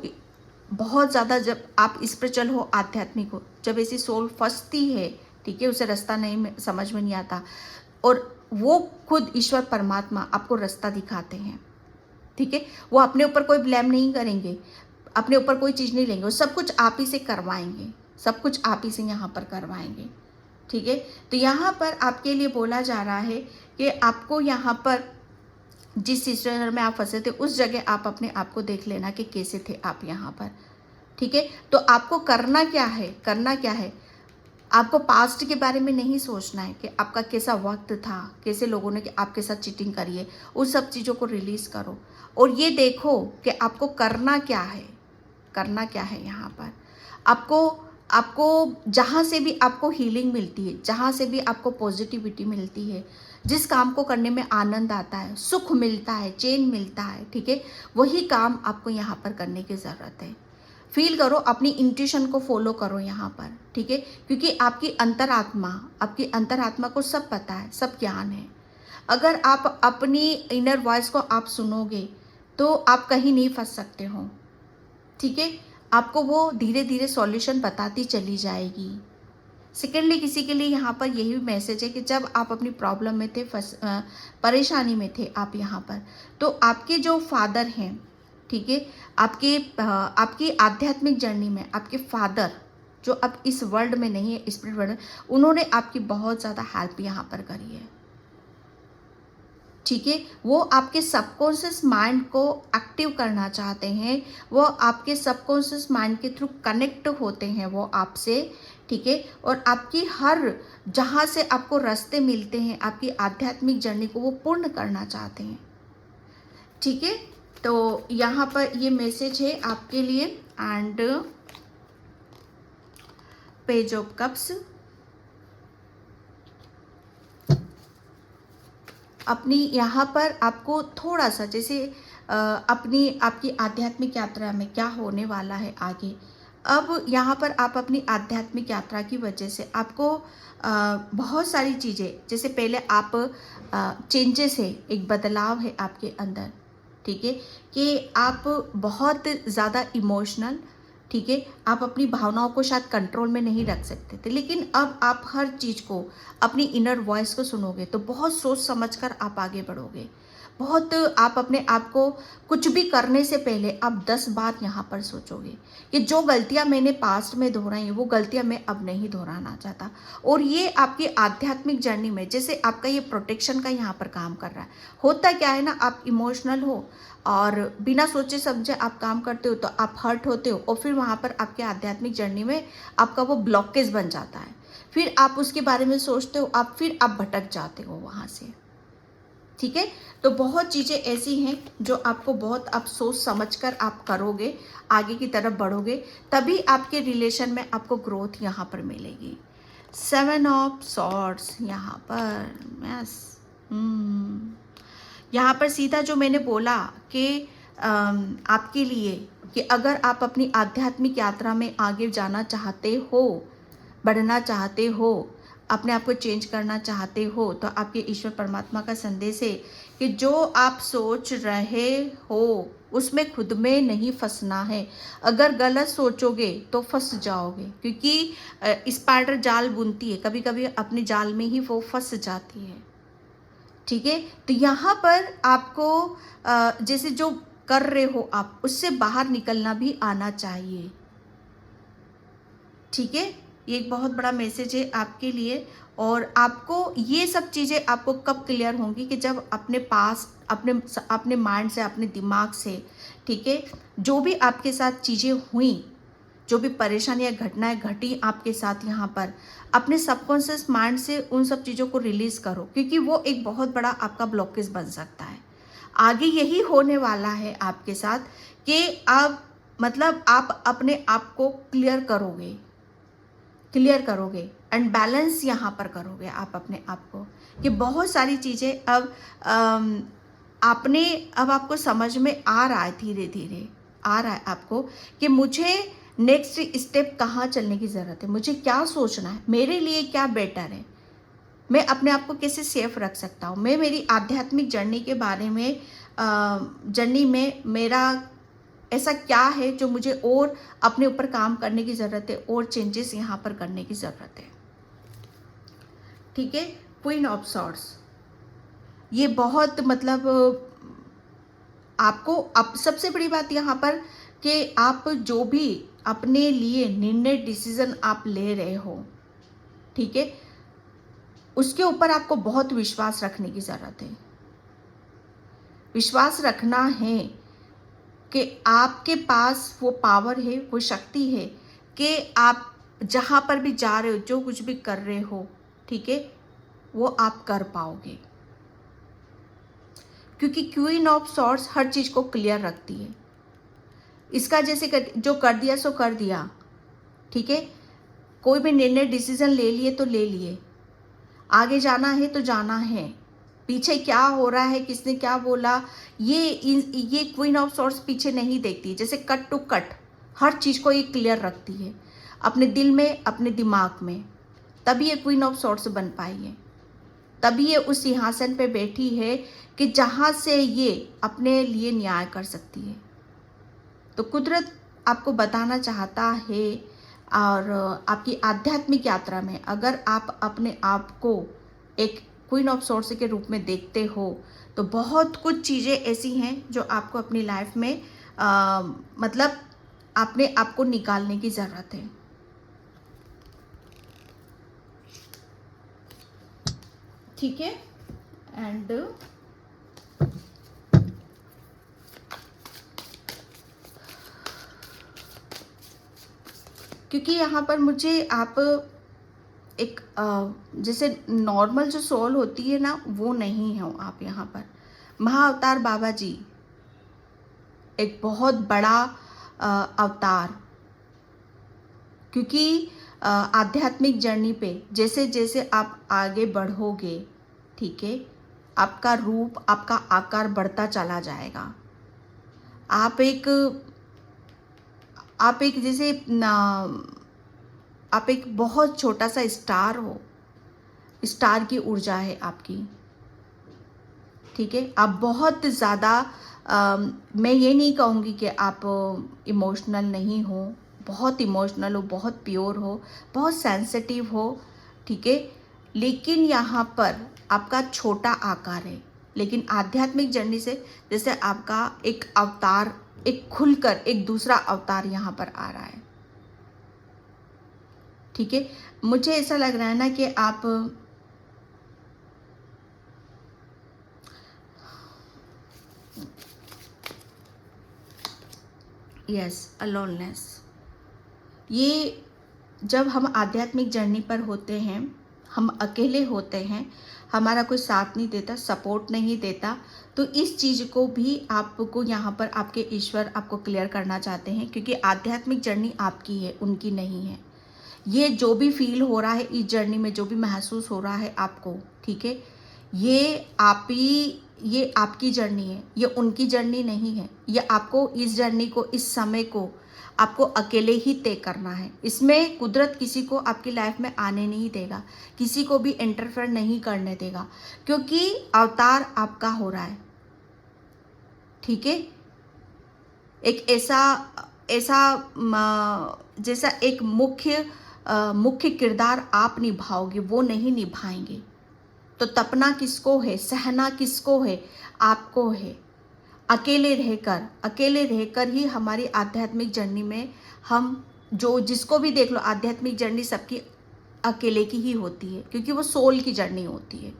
बहुत ज़्यादा, जब आप स्पिरिचुअल हो, आध्यात्मिक हो, जब ऐसी सोल फंसती है, ठीक है, उसे रास्ता नहीं समझ में नहीं आता, और वो खुद ईश्वर परमात्मा आपको रास्ता दिखाते हैं, ठीक है, वो अपने ऊपर कोई ब्लेम नहीं करेंगे, अपने ऊपर कोई चीज़ नहीं लेंगे, वो सब कुछ आप ही से करवाएंगे, सब कुछ आप ही से यहाँ पर करवाएंगे, ठीक है। तो यहाँ पर आपके लिए बोला जा रहा है कि आपको यहाँ पर जिस सिचुएशन में आप फंसे थे उस जगह आप अपने आप को देख लेना कि कैसे थे आप यहाँ पर, ठीक है। तो आपको करना क्या है, करना क्या है, आपको पास्ट के बारे में नहीं सोचना है कि आपका कैसा वक्त था, कैसे लोगों ने आपके साथ चीटिंग करी है, उस सब चीज़ों को रिलीज़ करो और ये देखो कि आपको करना क्या है, करना क्या है यहाँ पर। आपको जहाँ से भी आपको हीलिंग मिलती है, जहाँ से भी आपको पॉजिटिविटी मिलती है, जिस काम को करने में आनंद आता है, सुख मिलता है, चैन मिलता है, ठीक है, वही काम आपको यहाँ पर करने की ज़रूरत है। फील करो, अपनी इंट्यूशन को फॉलो करो यहाँ पर, ठीक है, क्योंकि आपकी अंतरात्मा को सब पता है, सब ज्ञान है। अगर आप अपनी इनर वॉइस को आप सुनोगे तो आप कहीं नहीं फंस सकते हो, ठीक है, आपको वो धीरे धीरे सॉल्यूशन बताती चली जाएगी। सेकेंडली, किसी के लिए यहाँ पर यही मैसेज है कि जब आप अपनी प्रॉब्लम में थे, परेशानी में थे आप यहाँ पर, तो आपके जो फादर हैं, ठीक है, आपकी आध्यात्मिक जर्नी में आपके फादर जो अब इस वर्ल्ड में नहीं है, स्पिरिट वर्ल्ड में, उन्होंने आपकी बहुत ज़्यादा हेल्प यहाँ पर करी है, ठीक है। वो आपके सबकॉन्शियस माइंड को एक्टिव करना चाहते हैं, वो आपके सबकॉन्शियस माइंड के थ्रू कनेक्ट होते हैं वो आपसे, ठीक है, और आपकी हर जहाँ से आपको रास्ते मिलते हैं आपकी आध्यात्मिक जर्नी को वो पूर्ण करना चाहते हैं, ठीक है। तो यहाँ पर ये मैसेज है आपके लिए। एंड पेज ऑफ कप्स, अपनी यहाँ पर आपको थोड़ा सा जैसे आपकी आध्यात्मिक यात्रा में क्या होने वाला है आगे, अब यहाँ पर आप अपनी आध्यात्मिक यात्रा की वजह से आपको बहुत सारी चीज़ें, जैसे पहले आप चेंजेस है, एक बदलाव है आपके अंदर, ठीक है, कि आप बहुत ज़्यादा इमोशनल, ठीक है, आप अपनी भावनाओं को शायद कंट्रोल में नहीं रख सकते थे, लेकिन अब आप हर चीज़ को, अपनी इनर वॉइस को सुनोगे तो बहुत सोच समझकर आप आगे बढ़ोगे। बहुत आप अपने आप को कुछ भी करने से पहले आप 10 बार यहाँ पर सोचोगे कि जो गलतियाँ मैंने पास्ट में दोहराई हैं वो गलतियाँ मैं अब नहीं दोहराना चाहता। और ये आपकी आध्यात्मिक जर्नी में जैसे आपका ये प्रोटेक्शन का यहाँ पर काम कर रहा है। होता क्या है ना, आप इमोशनल हो और बिना सोचे समझे आप काम करते हो तो आप हर्ट होते हो और फिर वहाँ पर आपके आध्यात्मिक जर्नी में आपका वो ब्लॉकेज बन जाता है। फिर आप उसके बारे में सोचते हो, आप भटक जाते हो वहाँ से, ठीक है। तो बहुत चीज़ें ऐसी हैं जो आपको बहुत आप सोच समझ कर आप करोगे, आगे की तरफ बढ़ोगे, तभी आपके रिलेशन में आपको ग्रोथ यहाँ पर मिलेगी। 7 ऑफ सॉर्ड्स यहाँ पर, यस, यहाँ पर सीधा जो मैंने बोला कि आपके लिए कि अगर आप अपनी आध्यात्मिक यात्रा में आगे जाना चाहते हो, बढ़ना चाहते हो, अपने आप को चेंज करना चाहते हो, तो आपके ईश्वर परमात्मा का संदेश है कि जो आप सोच रहे हो उसमें खुद में नहीं फंसना है। अगर गलत सोचोगे तो फंस जाओगे, क्योंकि स्पाइडर जाल बुनती है, कभी कभी अपने जाल में ही वो फंस जाती है, ठीक है। तो यहाँ पर आपको जैसे जो कर रहे हो आप उससे बाहर निकलना भी आना चाहिए, ठीक है। ये एक बहुत बड़ा मैसेज है आपके लिए। और आपको ये सब चीज़ें आपको कब क्लियर होंगी कि जब अपने पास अपने माइंड से, अपने दिमाग से, ठीक है, जो भी आपके साथ चीज़ें हुई, जो भी परेशानियाँ घटनाएं घटी आपके साथ यहाँ पर, अपने सबकॉन्शियस माइंड से उन सब चीज़ों को रिलीज करो, क्योंकि वो एक बहुत बड़ा आपका ब्लॉकेज बन सकता है। आगे यही होने वाला है आपके साथ कि आप मतलब आप अपने आप को क्लियर करोगे एंड बैलेंस यहाँ पर करोगे आप अपने आप को, कि बहुत सारी चीज़ें अब अब आपको समझ में आ रहा है, धीरे धीरे आ रहा है आपको कि मुझे नेक्स्ट स्टेप कहाँ चलने की ज़रूरत है, मुझे क्या सोचना है, मेरे लिए क्या बेटर है, मैं अपने आप को कैसे सेफ रख सकता हूँ, मैं मेरी आध्यात्मिक जर्नी के बारे में जर्नी में मेरा ऐसा क्या है जो मुझे और अपने ऊपर काम करने की ज़रूरत है, और चेंजेस यहाँ पर करने की ज़रूरत है। ठीक है, क्वीन ऑफ सॉर्ड्स, ये बहुत मतलब आपको अब सबसे बड़ी बात यहाँ पर कि आप जो भी अपने लिए निर्णय डिसीजन आप ले रहे हो, ठीक है, उसके ऊपर आपको बहुत विश्वास रखने की ज़रूरत है। विश्वास रखना है कि आपके पास वो पावर है, वो शक्ति है कि आप जहाँ पर भी जा रहे हो, जो कुछ भी कर रहे हो, ठीक है, वो आप कर पाओगे, क्योंकि क्वीन ऑफ सॉर्ड्स हर चीज़ को क्लियर रखती है। इसका जैसे जो कर दिया सो कर दिया, ठीक है, कोई भी निर्णय डिसीजन ले लिए तो ले लिए, आगे जाना है तो जाना है, पीछे क्या हो रहा है, किसने क्या बोला, ये क्वीन ऑफ सॉर्ड्स पीछे नहीं देखती। जैसे कट टू कट हर चीज़ को ये क्लियर रखती है अपने दिल में, अपने दिमाग में, तभी ये क्वीन ऑफ सॉर्ड्स बन पाई है, तभी ये उस सिंहासन पे बैठी है कि जहाँ से ये अपने लिए न्याय कर सकती है। तो कुदरत आपको बताना चाहता है, और आपकी आध्यात्मिक यात्रा में अगर आप अपने आप को एक क्वीन ऑफ सॉर्ड्स के रूप में देखते हो, तो बहुत कुछ चीज़ें ऐसी हैं जो आपको अपनी लाइफ में मतलब अपने आप को निकालने की ज़रूरत है। ठीक है, एंड क्योंकि यहाँ पर मुझे आप एक जैसे नॉर्मल जो सोल होती है ना, वो नहीं हो आप यहाँ पर। महाअवतार बाबा जी एक बहुत बड़ा अवतार, क्योंकि आध्यात्मिक जर्नी पे जैसे जैसे आप आगे बढ़ोगे, ठीक है, आपका रूप, आपका आकार बढ़ता चला जाएगा। आप एक जैसे आप एक बहुत छोटा सा स्टार हो, स्टार की ऊर्जा है आपकी, ठीक है। आप बहुत ज़्यादा मैं ये नहीं कहूँगी कि आप इमोशनल नहीं हो, बहुत इमोशनल हो, बहुत प्योर हो, बहुत सेंसिटिव हो, ठीक है, लेकिन यहाँ पर आपका छोटा आकार है। लेकिन आध्यात्मिक जर्नी से जैसे आपका एक अवतार, एक खुलकर एक दूसरा अवतार यहाँ पर आ रहा है, ठीक है। मुझे ऐसा लग रहा है ना कि आप अलोननेस, ये जब हम आध्यात्मिक जर्नी पर होते हैं, हम अकेले होते हैं, हमारा कोई साथ नहीं देता, सपोर्ट नहीं देता, तो इस चीज़ को भी आपको यहाँ पर आपके ईश्वर आपको क्लियर करना चाहते हैं, क्योंकि आध्यात्मिक जर्नी आपकी है, उनकी नहीं है। ये जो भी फील हो रहा है इस जर्नी में, जो भी महसूस हो रहा है आपको, ठीक है, ये आपकी जर्नी है, ये उनकी जर्नी नहीं है। ये आपको इस जर्नी को, इस समय को आपको अकेले ही तय करना है। इसमें कुदरत किसी को आपकी लाइफ में आने नहीं देगा, किसी को भी इंटरफेयर नहीं करने देगा, क्योंकि अवतार आपका हो रहा है, ठीक है। एक जैसा एक मुख्य किरदार आप निभाओगे, वो नहीं निभाएंगे, तो तपना किसको है, सहना किसको है, आपको है। अकेले रहकर ही हमारी आध्यात्मिक जर्नी में हम जिसको भी देख लो, आध्यात्मिक जर्नी सबकी अकेले की ही होती है, क्योंकि वो सोल की जर्नी होती है,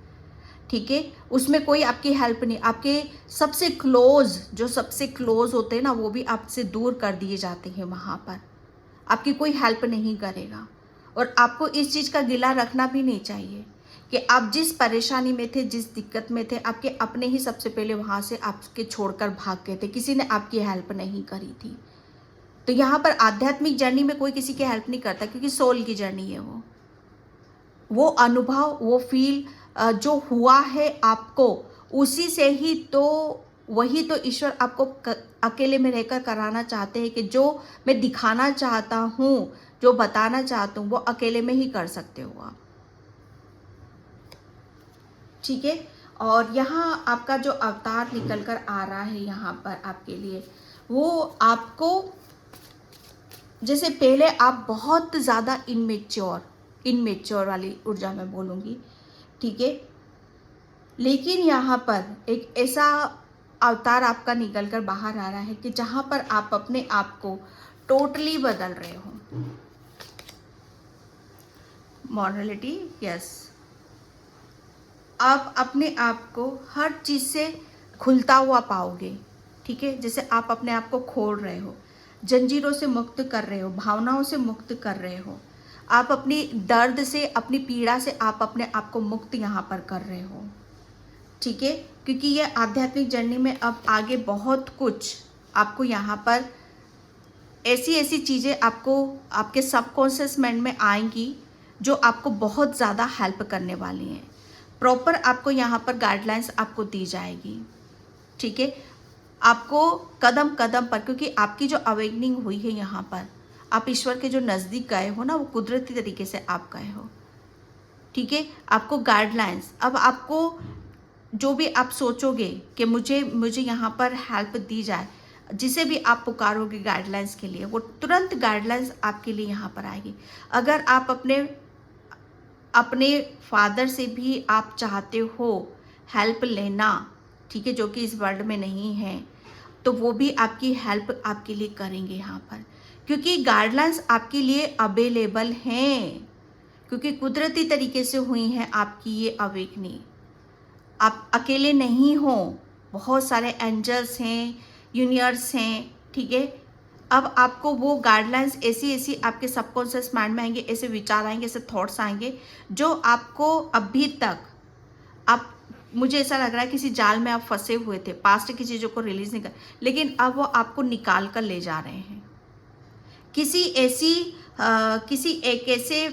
ठीक है। उसमें कोई आपकी हेल्प नहीं, आपके सबसे क्लोज होते हैं ना, वो भी आपसे दूर कर दिए जाते हैं वहाँ पर। आपकी कोई हेल्प नहीं करेगा। और आपको इस चीज़ का गिला रखना भी नहीं चाहिए कि आप जिस परेशानी में थे, जिस दिक्कत में थे, आपके अपने ही सबसे पहले वहाँ से आपके छोड़कर भाग गए थे, किसी ने आपकी हेल्प नहीं करी थी। तो यहाँ पर आध्यात्मिक जर्नी में कोई किसी की हेल्प नहीं करता, क्योंकि सोल की जर्नी है वो अनुभव, वो फील जो हुआ है आपको, उसी से ही तो, वही तो ईश्वर आपको अकेले में रहकर कराना चाहते हैं कि जो मैं दिखाना चाहता हूँ, जो बताना चाहता हूँ, वो अकेले में ही कर सकते हो आप। ठीक है। और यहाँ आपका जो अवतार निकल कर आ रहा है यहाँ पर आपके लिए, वो आपको, जैसे पहले आप बहुत ज़्यादा इनमेच्योर वाली ऊर्जा में बोलूँगी, ठीक है, लेकिन यहाँ पर एक ऐसा अवतार आपका निकल कर बाहर आ रहा है कि जहाँ पर आप अपने आप को टोटली बदल रहे हो। मॉरलिटी, यस, आप अपने आप को हर चीज़ से खुलता हुआ पाओगे। ठीक है, जैसे आप अपने आप को खोल रहे हो, जंजीरों से मुक्त कर रहे हो, भावनाओं से मुक्त कर रहे हो, आप अपनी दर्द से, अपनी पीड़ा से आप अपने आप को मुक्त यहाँ पर कर रहे हो। ठीक है, क्योंकि ये आध्यात्मिक जर्नी में अब आगे बहुत कुछ आपको यहाँ पर ऐसी ऐसी चीज़ें आपको आपके सबकॉन्शियस माइंड में आएंगी जो आपको बहुत ज़्यादा हेल्प करने वाली हैं। प्रॉपर आपको यहाँ पर गाइडलाइंस आपको दी जाएगी। ठीक है, आपको कदम कदम पर, क्योंकि आपकी जो अवेकनिंग हुई है यहाँ पर, आप ईश्वर के जो नज़दीक गए हो ना, वो कुदरती तरीके से आप गए हो। ठीक है, आपको गाइडलाइंस, अब आपको जो भी आप सोचोगे कि मुझे यहाँ पर हेल्प दी जाए, जिसे भी आप पुकारोगे गाइडलाइंस के लिए, वो तुरंत गाइडलाइंस आपके लिए यहाँ पर आएगी। अगर आप अपने फादर से भी आप चाहते हो हेल्प लेना, ठीक है, जो कि इस वर्ल्ड में नहीं है, तो वो भी आपकी हेल्प आपके लिए करेंगे यहाँ पर, क्योंकि गाइडलाइंस आपके लिए अवेलेबल हैं, क्योंकि कुदरती तरीके से हुई हैं आपकी ये अवेकनिंग। आप अकेले नहीं हो, बहुत सारे एंजल्स हैं, यूनिवर्स हैं। ठीक है, अब आपको वो गाइडलाइंस ऐसी ऐसी आपके सबकॉन्शियस माइंड में आएंगे, ऐसे विचार आएंगे, ऐसे थॉट्स आएंगे जो आपको अभी तक, आप, मुझे ऐसा लग रहा है किसी जाल में आप फंसे हुए थे, पास्ट की चीज़ों को रिलीज नहीं कर, लेकिन अब वो आपको निकाल कर ले जा रहे हैं। किसी एक ऐसे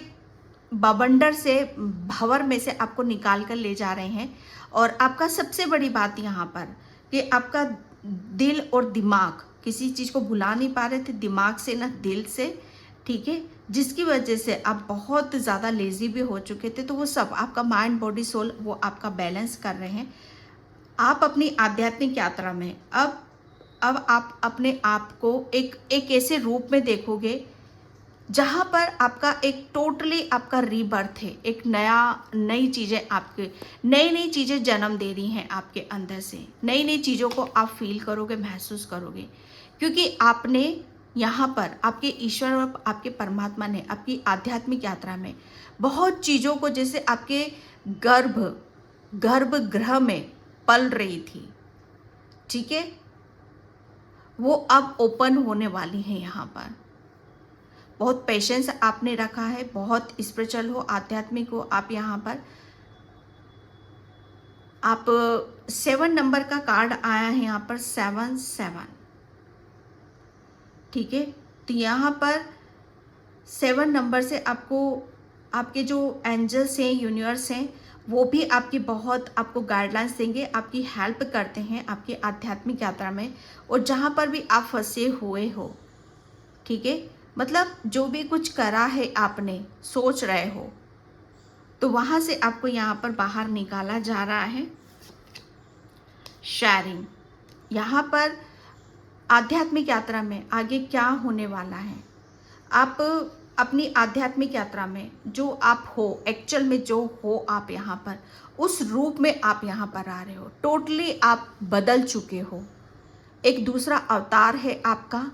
बवंडर से, भंवर में से आपको निकाल कर ले जा रहे हैं। और आपका सबसे बड़ी बात यहाँ पर कि आपका दिल और दिमाग किसी चीज़ को भुला नहीं पा रहे थे, दिमाग से ना दिल से। ठीक है, जिसकी वजह से आप बहुत ज़्यादा लेजी भी हो चुके थे, तो वो सब आपका माइंड बॉडी सोल वो आपका बैलेंस कर रहे हैं। आप अपनी आध्यात्मिक यात्रा में अब आप अपने आप को एक ऐसे रूप में देखोगे जहाँ पर आपका एक टोटली आपका रीबर्थ है, एक नई चीज़ें आपके, नई चीज़ें जन्म दे रही हैं आपके अंदर से, नई चीज़ों को आप फील करोगे, महसूस करोगे, क्योंकि आपने यहाँ पर आपके ईश्वर और आपके परमात्मा ने आपकी आध्यात्मिक यात्रा में बहुत चीज़ों को, जैसे आपके गर्भगृह में पल रही थी, ठीक है, वो अब ओपन होने वाली है। यहाँ पर बहुत पेशेंस आपने रखा है, बहुत स्पिरिचुअल हो, आध्यात्मिक हो आप। यहाँ पर आप 7 नंबर का कार्ड आया है यहाँ पर, 7 ठीक है, तो यहाँ पर 7 नंबर से आपको आपके जो एंजल्स हैं, यूनिवर्स हैं, वो भी आपकी बहुत आपको गाइडलाइंस देंगे, आपकी हेल्प करते हैं आपकी आध्यात्मिक यात्रा में। और जहाँ पर भी आप फंसे हुए हो, ठीक है, मतलब जो भी कुछ करा है आपने, सोच रहे हो, तो वहाँ से आपको यहाँ पर बाहर निकाला जा रहा है। शेयरिंग, यहाँ पर आध्यात्मिक यात्रा में आगे क्या होने वाला है, आप अपनी आध्यात्मिक यात्रा में जो आप हो, एक्चुअल में जो हो आप यहाँ पर, उस रूप में आप यहाँ पर आ रहे हो, टोटली आप बदल चुके हो, एक दूसरा अवतार है आपका।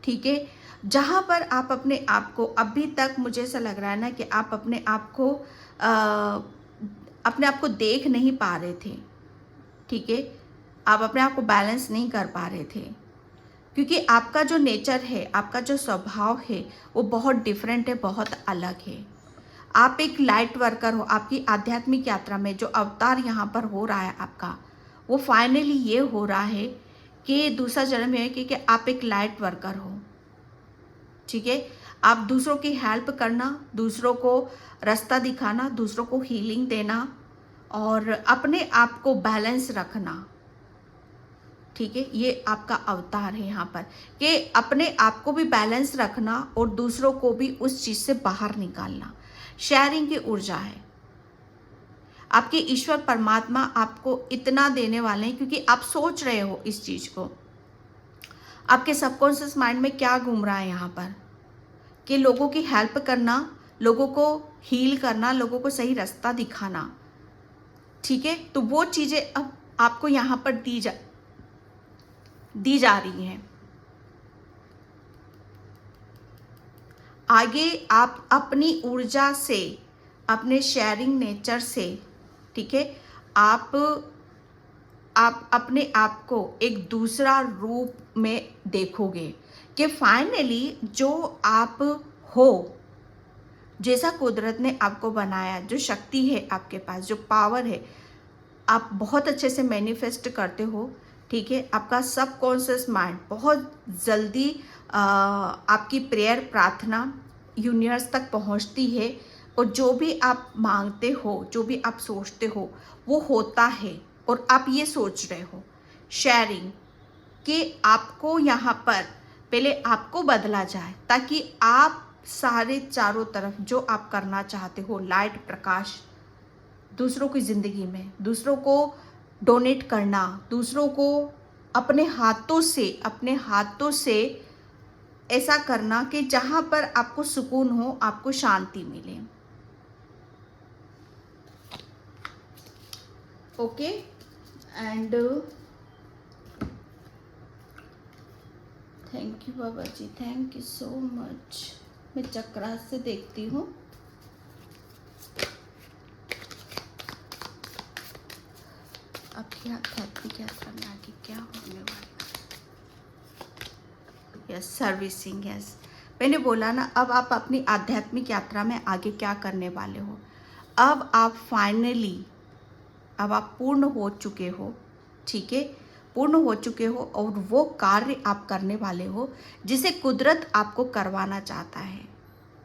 ठीक है, जहाँ पर आप अपने आप को, अभी तक मुझे ऐसा लग रहा है ना कि आप अपने आप को देख नहीं पा रहे थे। ठीक है, आप अपने आप को बैलेंस नहीं कर पा रहे थे, क्योंकि आपका जो नेचर है, आपका जो स्वभाव है वो बहुत डिफरेंट है, बहुत अलग है। आप एक लाइट वर्कर हो। आपकी आध्यात्मिक यात्रा में जो अवतार यहाँ पर हो रहा है आपका, वो फाइनली ये हो रहा है कि दूसरा जन्म है कि आप एक लाइट वर्कर हो। ठीक है, आप दूसरों की हेल्प करना, दूसरों को रास्ता दिखाना, दूसरों को हीलिंग देना और अपने आप को बैलेंस रखना। ठीक है, ये आपका अवतार है यहाँ पर कि अपने आप को भी बैलेंस रखना और दूसरों को भी उस चीज से बाहर निकालना। शेयरिंग की ऊर्जा है। आपके ईश्वर परमात्मा आपको इतना देने वाले हैं क्योंकि आप सोच रहे हो इस चीज को। आपके सबकॉन्शियस माइंड में क्या घूम रहा है यहाँ पर कि लोगों की हेल्प करना, लोगों को हील करना, लोगों को सही रास्ता दिखाना। ठीक है, तो वो चीजें अब आपको यहाँ पर दी जा रही हैं। आगे आप अपनी ऊर्जा से, अपने शेयरिंग नेचर से, ठीक है, आप अपने आप को एक दूसरा रूप में देखोगे कि फाइनली जो आप हो, जैसा कुदरत ने आपको बनाया, जो शक्ति है आपके पास, जो पावर है, आप बहुत अच्छे से मैनिफेस्ट करते हो। ठीक है, आपका सबकॉन्शियस माइंड बहुत जल्दी आपकी प्रेयर, प्रार्थना यूनिवर्स तक पहुंचती है और जो भी आप मांगते हो, जो भी आप सोचते हो वो होता है। और आप ये सोच रहे हो शेयरिंग कि आपको यहाँ पर पहले आपको बदला जाए ताकि आप सारे चारों तरफ जो आप करना चाहते हो, लाइट, प्रकाश, दूसरों की ज़िंदगी में, दूसरों को डोनेट करना, दूसरों को अपने हाथों से ऐसा करना कि जहाँ पर आपको सुकून हो, आपको शांति मिले। ओके, एंड थैंक यू बाबा जी, थैंक यू सो मच। मैं चक्रा से देखती हूँ। आपकी आध्यात्मिक यात्रा में आगे क्या होने वाला है? Yes, servicing. यस, मैंने बोला ना, अब आप अपनी आध्यात्मिक यात्रा में आगे क्या करने वाले हो। अब आप फाइनली, अब आप पूर्ण हो चुके हो। ठीक है, पूर्ण हो चुके हो और वो कार्य आप करने वाले हो जिसे कुदरत आपको करवाना चाहता है।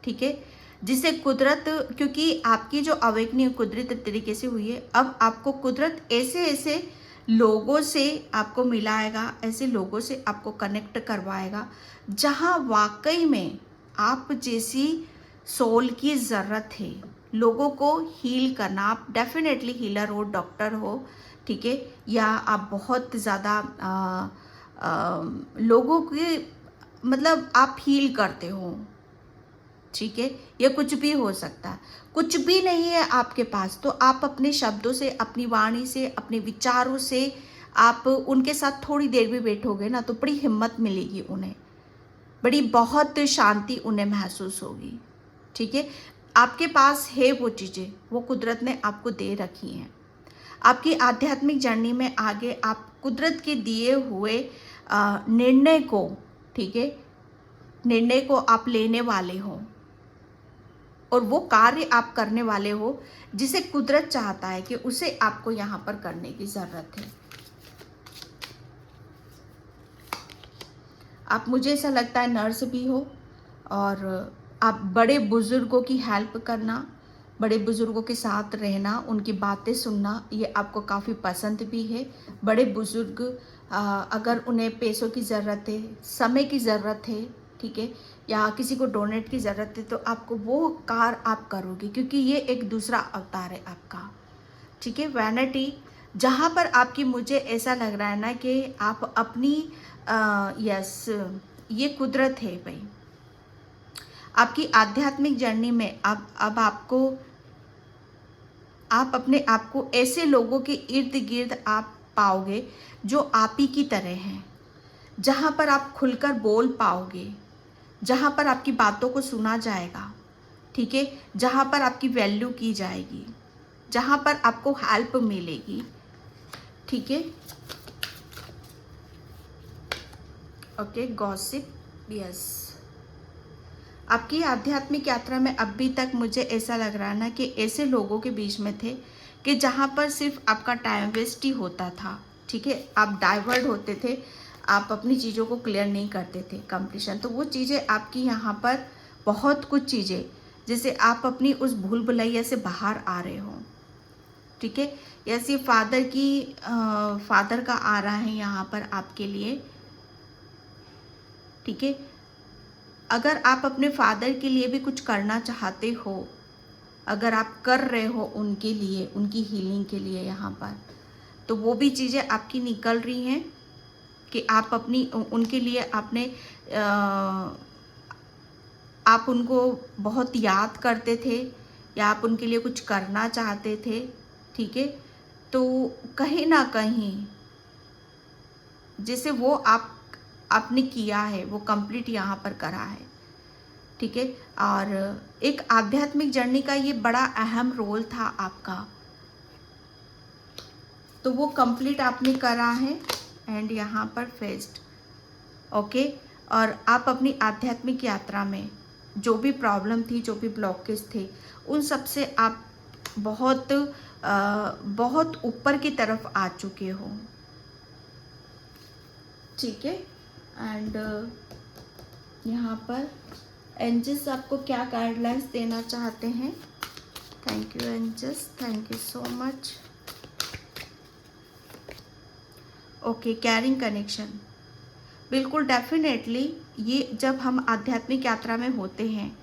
ठीक है, जिसे कुदरत, क्योंकि आपकी जो अवेकनिंग कुदरत तरीके से हुई है, अब आपको कुदरत ऐसे ऐसे लोगों से आपको मिलाएगा, ऐसे लोगों से आपको कनेक्ट करवाएगा जहाँ वाकई में आप जैसी सोल की ज़रूरत है। लोगों को हील करना, आप डेफिनेटली हीलर हो, डॉक्टर हो, ठीक है, या आप बहुत ज़्यादा लोगों के, मतलब आप हील करते हो। ठीक है, ये कुछ भी हो सकता है। कुछ भी नहीं है आपके पास तो आप अपने शब्दों से, अपनी वाणी से, अपने विचारों से आप उनके साथ थोड़ी देर भी बैठोगे ना तो बड़ी हिम्मत मिलेगी उन्हें, बड़ी बहुत शांति उन्हें महसूस होगी। ठीक है, आपके पास है वो चीज़ें, वो कुदरत ने आपको दे रखी हैं। आपकी आध्यात्मिक जर्नी में आगे आप कुदरत के दिए हुए निर्णय को, ठीक है, निर्णय को आप लेने वाले हो और वो कार्य आप करने वाले हो जिसे कुदरत चाहता है कि उसे आपको यहाँ पर करने की ज़रूरत है। आप, मुझे ऐसा लगता है, नर्स भी हो और आप बड़े बुज़ुर्गों की हेल्प करना, बड़े बुज़ुर्गों के साथ रहना, उनकी बातें सुनना, ये आपको काफ़ी पसंद भी है। बड़े बुज़ुर्ग, अगर उन्हें पैसों की ज़रूरत है, समय की ज़रूरत है, ठीक है, या किसी को डोनेट की ज़रूरत है तो आपको वो कार्य आप करोगे क्योंकि ये एक दूसरा अवतार है आपका। ठीक है, वैनिटी, जहाँ पर आपकी, मुझे ऐसा लग रहा है ना कि आप अपनी यस, ये कुदरत है भाई। आपकी आध्यात्मिक जर्नी में अब आपको, आप अपने आप को ऐसे लोगों के इर्द गिर्द आप पाओगे जो आप ही की तरह हैं, जहाँ पर आप खुलकर बोल पाओगे, जहाँ पर आपकी बातों को सुना जाएगा। ठीक है, जहाँ पर आपकी वैल्यू की जाएगी, जहाँ पर आपको हेल्प मिलेगी। ठीक है, ओके, गॉसिप, यस। आपकी आध्यात्मिक यात्रा में अभी तक मुझे ऐसा लग रहा है ना कि ऐसे लोगों के बीच में थे कि जहाँ पर सिर्फ आपका टाइम वेस्ट ही होता था, ठीक है। आप डाइवर्ट होते थे, आप अपनी चीज़ों को क्लियर नहीं करते थे कंप्लीशन। तो वो चीज़ें आपकी यहाँ पर बहुत कुछ चीज़ें, जैसे आप अपनी उस भूल भुलैया से बाहर आ रहे हो, ठीक है। ऐसे फादर का आ रहा है यहाँ पर आपके लिए, ठीक है। अगर आप अपने फादर के लिए भी कुछ करना चाहते हो, अगर आप कर रहे हो उनके लिए, उनकी हीलिंग के लिए यहाँ पर, तो वो भी चीज़ें आपकी निकल रही हैं कि आप अपनी उनके लिए आप उनको बहुत याद करते थे या आप उनके लिए कुछ करना चाहते थे, ठीक है। तो कहीं ना कहीं जैसे वो आपने किया है, वो कंप्लीट यहाँ पर करा है, ठीक है। और एक आध्यात्मिक जर्नी का ये बड़ा अहम रोल था आपका, तो वो कंप्लीट आपने करा है एंड यहाँ पर फेस्ड, ओके। और आप अपनी आध्यात्मिक यात्रा में जो भी प्रॉब्लम थी, जो भी ब्लॉकेज थे, उन सब से आप बहुत ऊपर की तरफ आ चुके हो, ठीक है। एंड यहाँ पर एंजल्स आपको क्या गाइडलाइंस देना चाहते हैं? Thank you angels, thank you so much. Okay, caring connection, बिल्कुल डेफिनेटली ये जब हम आध्यात्मिक यात्रा में होते हैं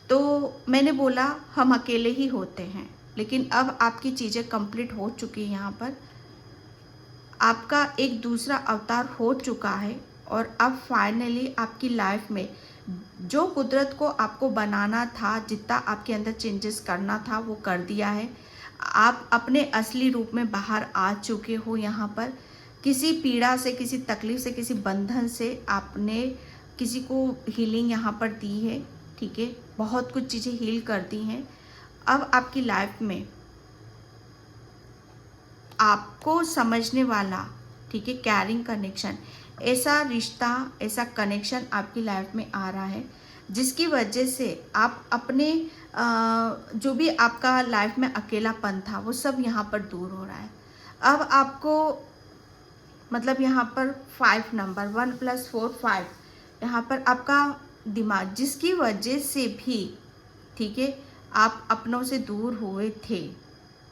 तो मैंने बोला हम अकेले ही होते हैं, लेकिन अब आपकी चीज़ें कंप्लीट हो चुकी हैं। यहाँ पर आपका एक दूसरा अवतार हो चुका है और अब फाइनली आपकी लाइफ में जो कुदरत को आपको बनाना था, जितना आपके अंदर चेंजेस करना था, वो कर दिया है। आप अपने असली रूप में बाहर आ चुके हो। यहाँ पर किसी पीड़ा से, किसी तकलीफ से, किसी बंधन से आपने किसी को हीलिंग यहाँ पर दी है, ठीक है। बहुत कुछ चीज़ें हील कर दी हैं। अब आपकी लाइफ में आपको समझने वाला, ठीक है, कैरिंग कनेक्शन, ऐसा रिश्ता, ऐसा कनेक्शन आपकी लाइफ में आ रहा है जिसकी वजह से आप अपने जो भी आपका लाइफ में अकेलापन था वो सब यहाँ पर दूर हो रहा है। अब आपको मतलब यहाँ पर 5 नंबर 1 + 4 5, यहाँ पर आपका दिमाग, जिसकी वजह से भी, ठीक है, आप अपनों से दूर हुए थे,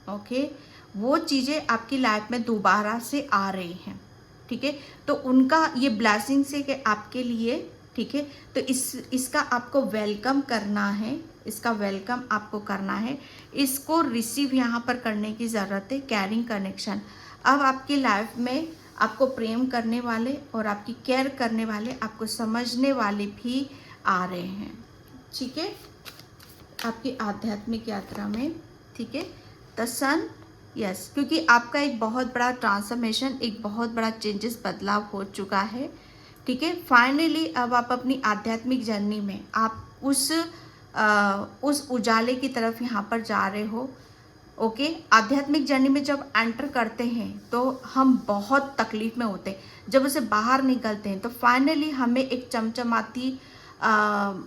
ओके, वो चीज़ें आपकी लाइफ में दोबारा से आ रही हैं, ठीक है। तो उनका ये ब्लेसिंग से कि आपके लिए, ठीक है। तो इसका आपको वेलकम करना है, इसका वेलकम आपको करना है, इसको रिसीव यहाँ पर करने की ज़रूरत है। कैरिंग कनेक्शन, अब आपकी लाइफ में आपको प्रेम करने वाले और आपकी केयर करने वाले, आपको समझने वाले भी आ रहे हैं, ठीक है, आपकी आध्यात्मिक यात्रा में, ठीक है। द सन, यस, क्योंकि आपका एक बहुत बड़ा ट्रांसफॉर्मेशन, एक बहुत बड़ा चेंजेस, बदलाव हो चुका है, ठीक है। फाइनली अब आप अपनी आध्यात्मिक जर्नी में आप उस उजाले की तरफ यहाँ पर जा रहे हो, ओके। आध्यात्मिक जर्नी में जब एंटर करते हैं तो हम बहुत तकलीफ में होते हैं, जब उसे बाहर निकलते हैं तो फाइनली हमें एक चमचमाती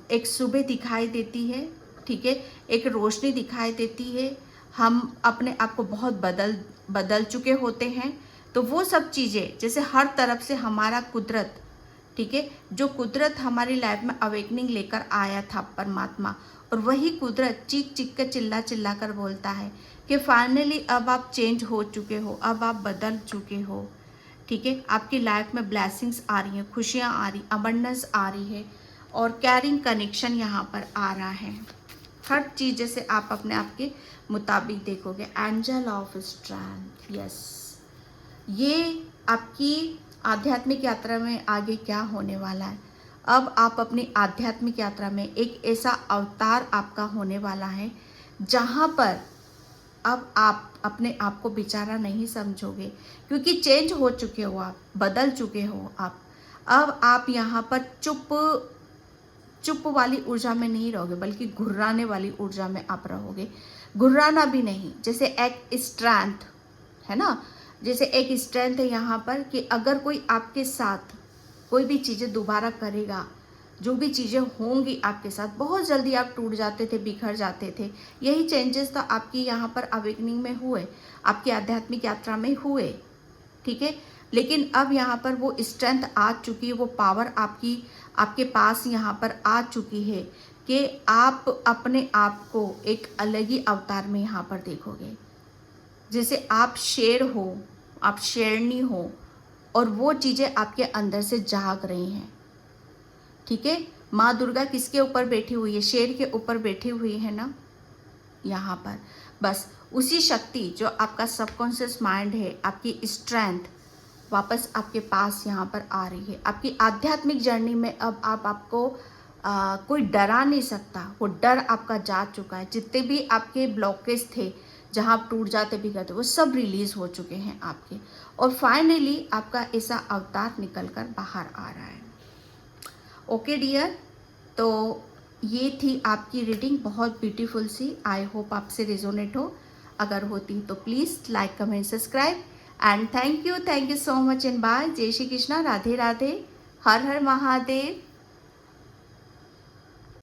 एक सुबह दिखाई देती है, ठीक है, एक रोशनी दिखाई देती है। हम अपने आप को बहुत बदल चुके होते हैं। तो वो सब चीज़ें, जैसे हर तरफ से हमारा कुदरत, ठीक है, जो कुदरत हमारी लाइफ में अवेकनिंग लेकर आया था, परमात्मा, और वही कुदरत चीख चीख कर, चिल्ला चिल्ला कर बोलता है कि फाइनली अब आप चेंज हो चुके हो, अब आप बदल चुके हो, ठीक है। आपकी लाइफ में ब्लेसिंग्स आ रही हैं, खुशियाँ आ रही, अबंडेंस आ रही है और कैरिंग कनेक्शन यहाँ पर आ रहा है। हर चीज़ जैसे आप अपने आप के मुताबिक देखोगे। एंजल ऑफ स्ट्रेंथ, यस, ये आपकी आध्यात्मिक यात्रा में आगे क्या होने वाला है। अब आप अपनी आध्यात्मिक यात्रा में एक ऐसा अवतार आपका होने वाला है जहाँ पर अब आप अपने आप को बेचारा नहीं समझोगे, क्योंकि चेंज हो चुके हो, आप बदल चुके हो। आप अब आप यहाँ पर चुप वाली ऊर्जा में नहीं रहोगे, बल्कि घुर्राने वाली ऊर्जा में आप रहोगे। घुर्राना भी नहीं, जैसे एक स्ट्रेंथ है ना, जैसे एक स्ट्रेंथ है यहाँ पर कि अगर कोई आपके साथ कोई भी चीज़ें दोबारा करेगा, जो भी चीज़ें होंगी आपके साथ, बहुत जल्दी आप टूट जाते थे, बिखर जाते थे। यही चेंजेस तो आपकी यहाँ पर अवेकनिंग में हुए, आपकी आध्यात्मिक यात्रा में हुए, ठीक है। लेकिन अब यहाँ पर वो स्ट्रेंथ आ चुकी है, वो पावर आपकी आपके पास यहाँ पर आ चुकी है कि आप अपने आप को एक अलग ही अवतार में यहाँ पर देखोगे। जैसे आप शेर हो, आप शेरनी हो, और वो चीज़ें आपके अंदर से जाग रही हैं, ठीक है। माँ दुर्गा किसके ऊपर बैठी हुई है? शेर के ऊपर बैठी हुई है ना यहाँ पर। बस उसी शक्ति जो आपका सबकॉन्शियस माइंड है, आपकी स्ट्रेंथ वापस आपके पास यहाँ पर आ रही है। आपकी आध्यात्मिक जर्नी में अब आपको कोई डरा नहीं सकता, वो डर आपका जा चुका है। जितने भी आपके ब्लॉकेज थे, जहाँ आप टूट जाते भी करते, वो सब रिलीज हो चुके हैं आपके, और फाइनली आपका ऐसा अवतार निकल कर बाहर आ रहा है। ओके डियर, तो ये थी आपकी रीडिंग, बहुत ब्यूटीफुल सी। आई होप आपसे रिजोनेट हो। अगर होती तो please like, comment, subscribe and thank you so much and bye. जय श्री कृष्णा, राधे राधे, हर हर महादेव।